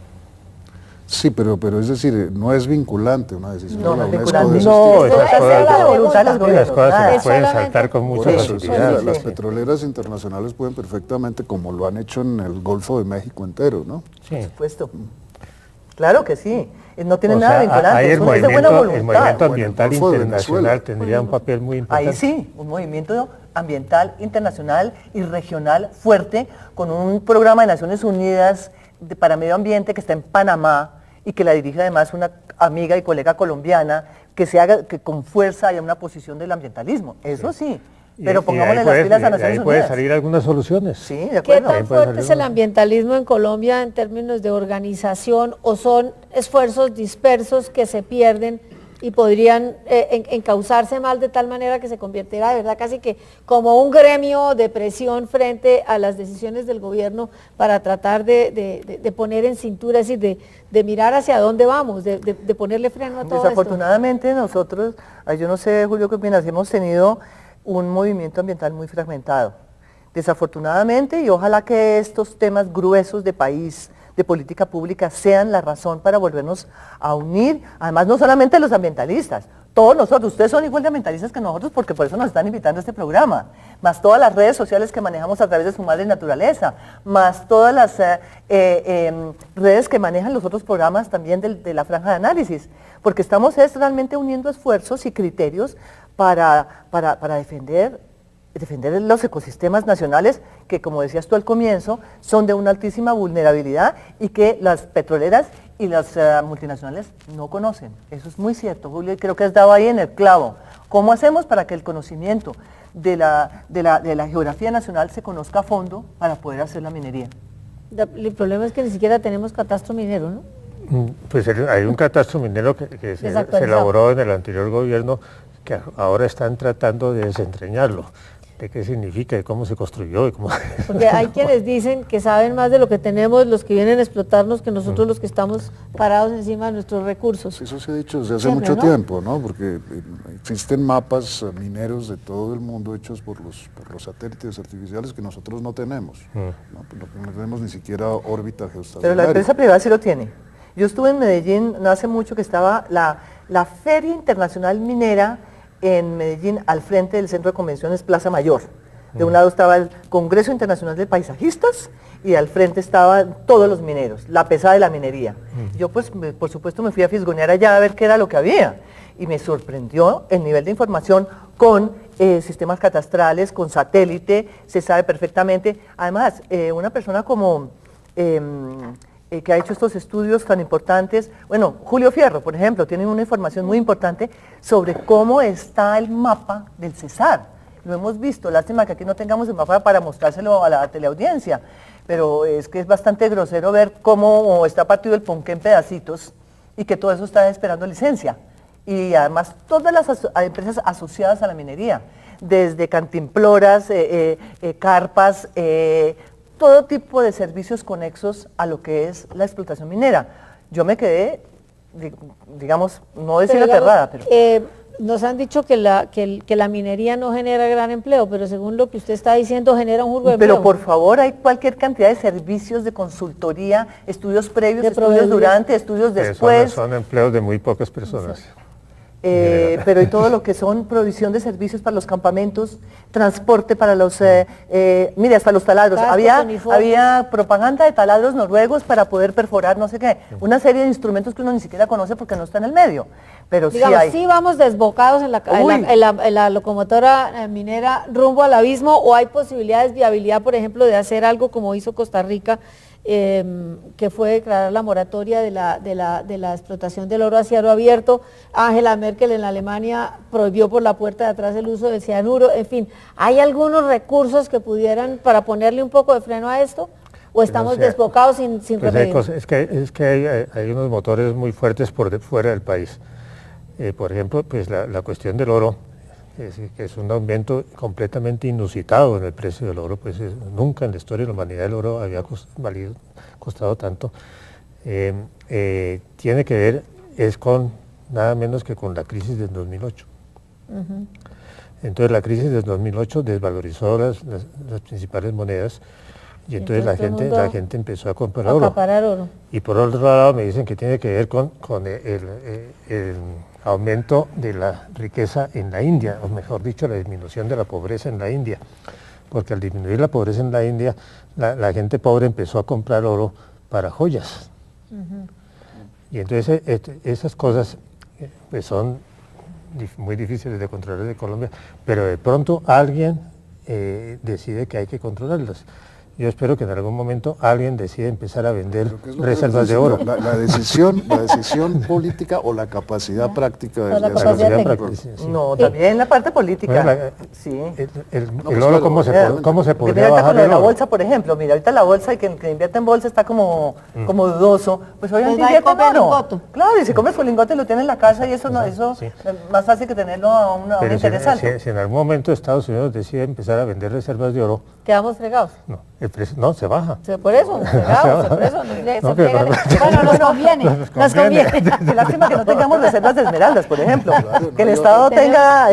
Sí, pero es decir, no es vinculante una decisión de la UNESCO. No, esas cosas se pueden saltar con mucha facilidad. Las petroleras internacionales pueden perfectamente, como lo han hecho en el Golfo de México entero, ¿no? Sí. Por supuesto. Claro que sí. No tiene nada vinculante. Ahí el movimiento ambiental internacional tendría un papel muy importante. Ahí sí, un movimiento ambiental internacional y regional fuerte, con un programa de Naciones Unidas para medio ambiente que está en Panamá y que la dirige además una amiga y colega colombiana, que con fuerza haya una posición del ambientalismo. Eso sí. Pero pongámosle las pilas a Naciones Unidas. Ahí pueden salir algunas soluciones. Sí, de acuerdo. ¿Qué tan fuerte es el ambientalismo en Colombia en términos de organización, o son esfuerzos dispersos que se pierden y podrían encauzarse mal de tal manera que se convirtiera de verdad casi que como un gremio de presión frente a las decisiones del gobierno para tratar de poner en cintura, es decir, de mirar hacia dónde vamos, de ponerle freno a todo Desafortunadamente nosotros, yo no sé, Julio, qué opinas, hemos tenido un movimiento ambiental muy fragmentado. Desafortunadamente, y ojalá que estos temas gruesos de país, de política pública, sean la razón para volvernos a unir, además no solamente los ambientalistas, todos nosotros, ustedes son igual de ambientalistas que nosotros porque por eso nos están invitando a este programa, más todas las redes sociales que manejamos a través de Su Madre Naturaleza, más todas las redes que manejan los otros programas también de la franja de análisis, porque estamos realmente uniendo esfuerzos y criterios para defender los ecosistemas nacionales que, como decías tú al comienzo, son de una altísima vulnerabilidad y que las petroleras y las multinacionales no conocen. Eso es muy cierto, Julio, y creo que has dado ahí en el clavo. ¿Cómo hacemos para que el conocimiento de la geografía nacional se conozca a fondo para poder hacer la minería? El problema es que ni siquiera tenemos catastro minero, ¿no? Pues hay un catastro minero que se elaboró en el anterior gobierno, que ahora están tratando de desentrañarlo, de qué significa, de cómo se construyó. Porque hay quienes dicen que saben más de lo que tenemos los que vienen a explotarnos que nosotros los que estamos parados encima de nuestros recursos. Eso se ha dicho desde hace mucho tiempo, ¿no? Porque existen mapas mineros de todo el mundo hechos por los satélites artificiales que nosotros no tenemos. No tenemos ni siquiera órbita geoestacionaria. Pero la empresa privada sí lo tiene. Yo estuve en Medellín no hace mucho, que estaba la Feria Internacional Minera en Medellín, al frente del Centro de Convenciones Plaza Mayor. De un lado estaba el Congreso Internacional de Paisajistas y al frente estaban todos los mineros, la pesada de la minería. Yo pues, por supuesto, me fui a fisgonear allá a ver qué era lo que había. Y me sorprendió el nivel de información con sistemas catastrales, con satélite, se sabe perfectamente. Además, una persona como... que ha hecho estos estudios tan importantes. Bueno, Julio Fierro, por ejemplo, tiene una información muy importante sobre cómo está el mapa del Cesar. Lo hemos visto, lástima que aquí no tengamos el mapa para mostrárselo a la teleaudiencia, pero es que es bastante grosero ver cómo está partido el Ponqué en pedacitos y que todo eso está esperando licencia. Y además todas las empresas asociadas a la minería, desde cantimploras, carpas, todo tipo de servicios conexos a lo que es la explotación minera. Yo me quedé, digamos, no decir aterrada, pero... nos han dicho que la minería no genera gran empleo, pero según lo que usted está diciendo, genera un jurgo de empleo. Pero por favor, hay cualquier cantidad de servicios de consultoría, estudios previos, estudios durante, estudios después. Son empleos de muy pocas personas. Sí. Pero y todo lo que son provisión de servicios para los campamentos, transporte para los, mire, hasta los taladros. Había propaganda de taladros noruegos para poder perforar no sé qué, una serie de instrumentos que uno ni siquiera conoce porque no está en el medio. Pero digamos, sí hay. ¿sí vamos desbocados en la locomotora minera rumbo al abismo, o hay posibilidades, viabilidad, por ejemplo, de hacer algo como hizo Costa Rica, que fue declarar la moratoria de la explotación del oro a cielo abierto? Angela Merkel en Alemania prohibió por la puerta de atrás el uso del cianuro. En fin, ¿hay algunos recursos que pudieran para ponerle un poco de freno a esto? ¿O estamos desbocados sin remedio? Es que hay unos motores muy fuertes por fuera del país. Por ejemplo, pues la cuestión del oro, que es un aumento completamente inusitado en el precio del oro, pues nunca en la historia de la humanidad el oro había costado tanto. Tiene que ver, es con nada menos que con la crisis del 2008. Entonces la crisis del 2008 desvalorizó las principales monedas, y entonces la gente empezó a comprar oro. Y por otro lado me dicen que tiene que ver con el aumento de la riqueza en la India, o mejor dicho, la disminución de la pobreza en la India, porque al disminuir la pobreza en la India, la gente pobre empezó a comprar oro para joyas. Y entonces esas cosas pues son muy difíciles de controlar en Colombia, pero de pronto alguien decide que hay que controlarlas. Yo espero que en algún momento alguien decida empezar a vender reservas de oro. La decisión política o la capacidad práctica de hacerlo. No, también la parte política. Sí. El oro, ¿cómo se podría bajar el oro? La bolsa, por ejemplo, mira, ahorita la bolsa, y que invierte en bolsa está como dudoso, pues obviamente invierte en oro. Claro, y si comes su lingote lo tiene en la casa, y eso es más fácil que tenerlo a un interés alto. Si en algún momento Estados Unidos decide empezar a vender reservas de oro, ¿quedamos fregados? No. El precio, no, se baja. Por eso, bueno, nos conviene. Qué lástima que no tengamos reservas de esmeraldas, por ejemplo. Claro, que el Estado tenga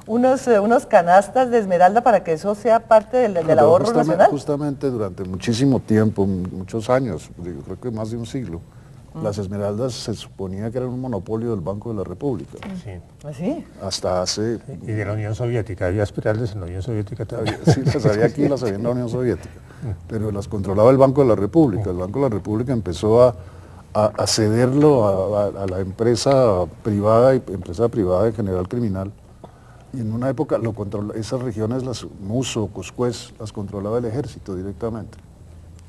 unos canastas de esmeralda para que eso sea parte del ahorro nacional. Justamente durante muchísimo tiempo, muchos años, creo que más de un siglo, las esmeraldas se suponía que eran un monopolio del Banco de la República. Sí. ¿Así? Hasta hace... Y de la Unión Soviética, había esmeraldas en la Unión Soviética también. Sí, las había aquí y las había en la Unión Soviética, pero las controlaba el Banco de la República. El Banco de la República empezó a cederlo a la empresa privada de General Criminal, y en una época esas regiones, las Muso, Coscuez, las controlaba el ejército directamente.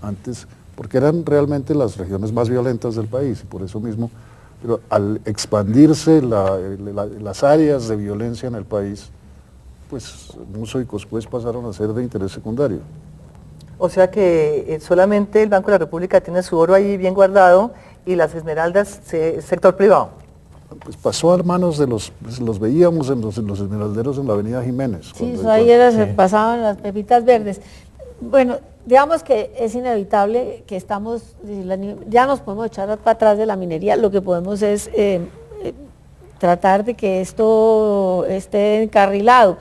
Antes, porque eran realmente las regiones más violentas del país, y por eso mismo, pero al expandirse las áreas de violencia en el país, pues Muso y Coscuez pasaron a ser de interés secundario. O sea que solamente el Banco de la República tiene su oro ahí bien guardado y las esmeraldas, sector privado. Pues pasó a manos de los veíamos en los esmeralderos en la avenida Jiménez. Sí, eso ahí se pasaban las pepitas verdes. Bueno, digamos que es inevitable que ya nos podemos echar para atrás de la minería, lo que podemos es tratar de que esto esté encarrilado.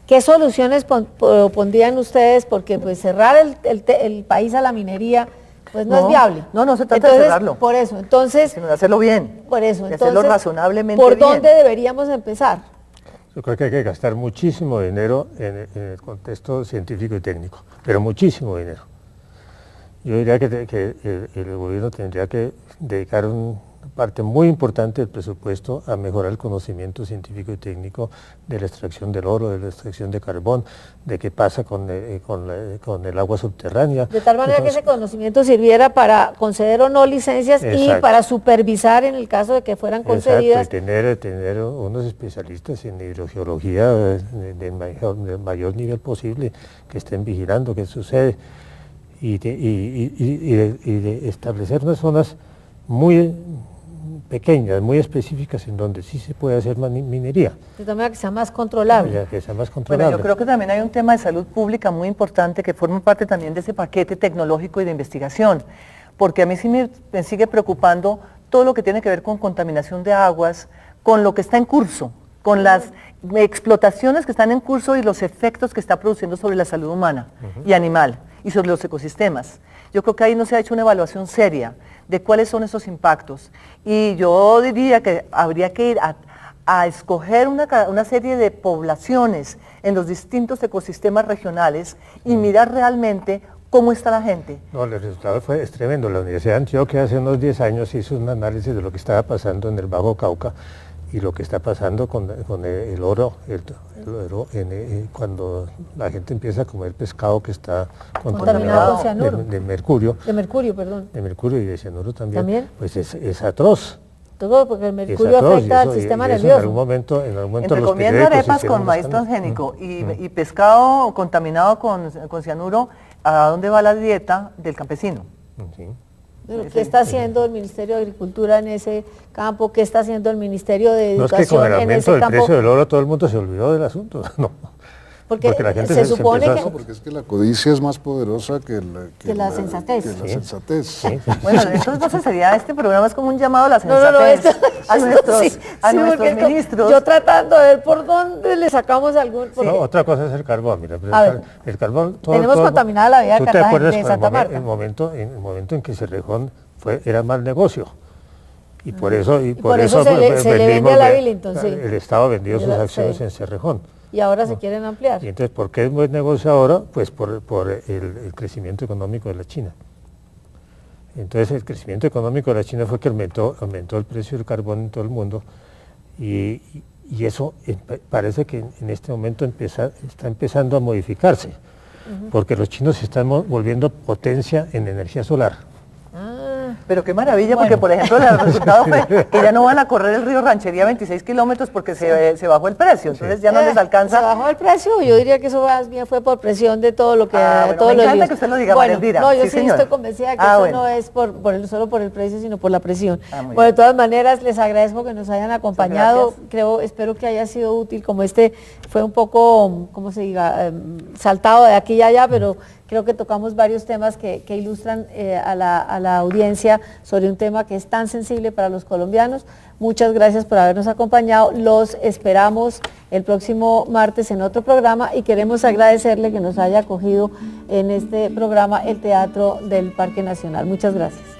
¿Qué soluciones pondrían ustedes? Porque pues cerrar el país a la minería pues no es viable. No se trata de cerrarlo. Por eso, entonces... Sino de hacerlo bien. Por eso, de hacerlo razonablemente ¿por bien. dónde deberíamos empezar? Yo creo que hay que gastar muchísimo dinero en el contexto científico y técnico, pero muchísimo dinero. Yo diría que el gobierno tendría que dedicar una parte muy importante del presupuesto a mejorar el conocimiento científico y técnico de la extracción del oro, de la extracción de carbón, de qué pasa con el agua subterránea. De tal manera que ese conocimiento sirviera para conceder o no licencias. Exacto. Y para supervisar en el caso de que fueran concedidas. Exacto, y tener unos especialistas en hidrogeología del mayor nivel posible que estén vigilando qué sucede y de establecer unas zonas muy pequeñas, muy específicas en donde sí se puede hacer minería. De tal manera que sea más controlable. Que sea más controlable. Bueno, yo creo que también hay un tema de salud pública muy importante que forma parte también de ese paquete tecnológico y de investigación, porque a mí sí me sigue preocupando todo lo que tiene que ver con contaminación de aguas, con lo que está en curso, con las explotaciones que están en curso y los efectos que está produciendo sobre la salud humana y animal y sobre los ecosistemas. Yo creo que ahí no se ha hecho una evaluación seria de cuáles son esos impactos. Y yo diría que habría que ir a escoger una serie de poblaciones en los distintos ecosistemas regionales y mirar realmente cómo está la gente. No, el resultado es tremendo. La Universidad de Antioquia hace unos 10 años hizo un análisis de lo que estaba pasando en el Bajo Cauca y lo que está pasando con el oro, cuando la gente empieza a comer pescado que está contaminado con cianuro. De mercurio. De mercurio, perdón. De mercurio y de cianuro también. Pues es atroz. Todo porque el mercurio afecta al sistema nervioso. En algún momento entre comiendo arepas con maíz transgénico y pescado contaminado con cianuro, ¿a dónde va la dieta del campesino? Sí. ¿Qué está haciendo el Ministerio de Agricultura en ese campo? ¿Qué está haciendo el Ministerio de Educación en ese campo? No es que con el aumento del precio del oro todo el mundo se olvidó del asunto, no. Porque la gente se supone que... No, porque es que la codicia es más poderosa que la sensatez. Que la sensatez. Sí. Bueno, entonces sería este programa es como un llamado a la sensatez a nuestros ministros. Yo tratando de ver por dónde le sacamos algún... No, otra cosa es el carbón, mira. El carbón... Tenemos contaminada la vida de Cartagena, de Santa Marta. El momento en que Cerrejón era mal negocio. Y por eso se le vende a la Billington, sí. El Estado vendió sus acciones en Cerrejón. Y ahora se quieren ampliar. Y entonces, ¿por qué es buen negocio ahora? Pues por el crecimiento económico de la China. Entonces, el crecimiento económico de la China fue que aumentó el precio del carbón en todo el mundo y eso parece que en este momento está empezando a modificarse, porque los chinos se están volviendo potencia en energía solar. Pero qué maravilla, porque por ejemplo el resultado fue que ya no van a correr el río Ranchería 26 kilómetros porque se bajó el precio, entonces ya no les alcanza. ¿Se bajó el precio? Yo diría que eso más bien fue por presión de todo lo que... me encanta que usted lo diga, María Elvira. No, yo sí estoy convencida que eso no es solo por el precio, sino por la presión. Bueno, de todas maneras, les agradezco que nos hayan acompañado. Espero que haya sido útil, como fue un poco, ¿cómo se diga?, saltado de aquí y allá, pero creo que tocamos varios temas que ilustran a la audiencia sobre un tema que es tan sensible para los colombianos. Muchas gracias por habernos acompañado. Los esperamos el próximo martes en otro programa y queremos agradecerle que nos haya acogido en este programa el Teatro del Parque Nacional. Muchas gracias.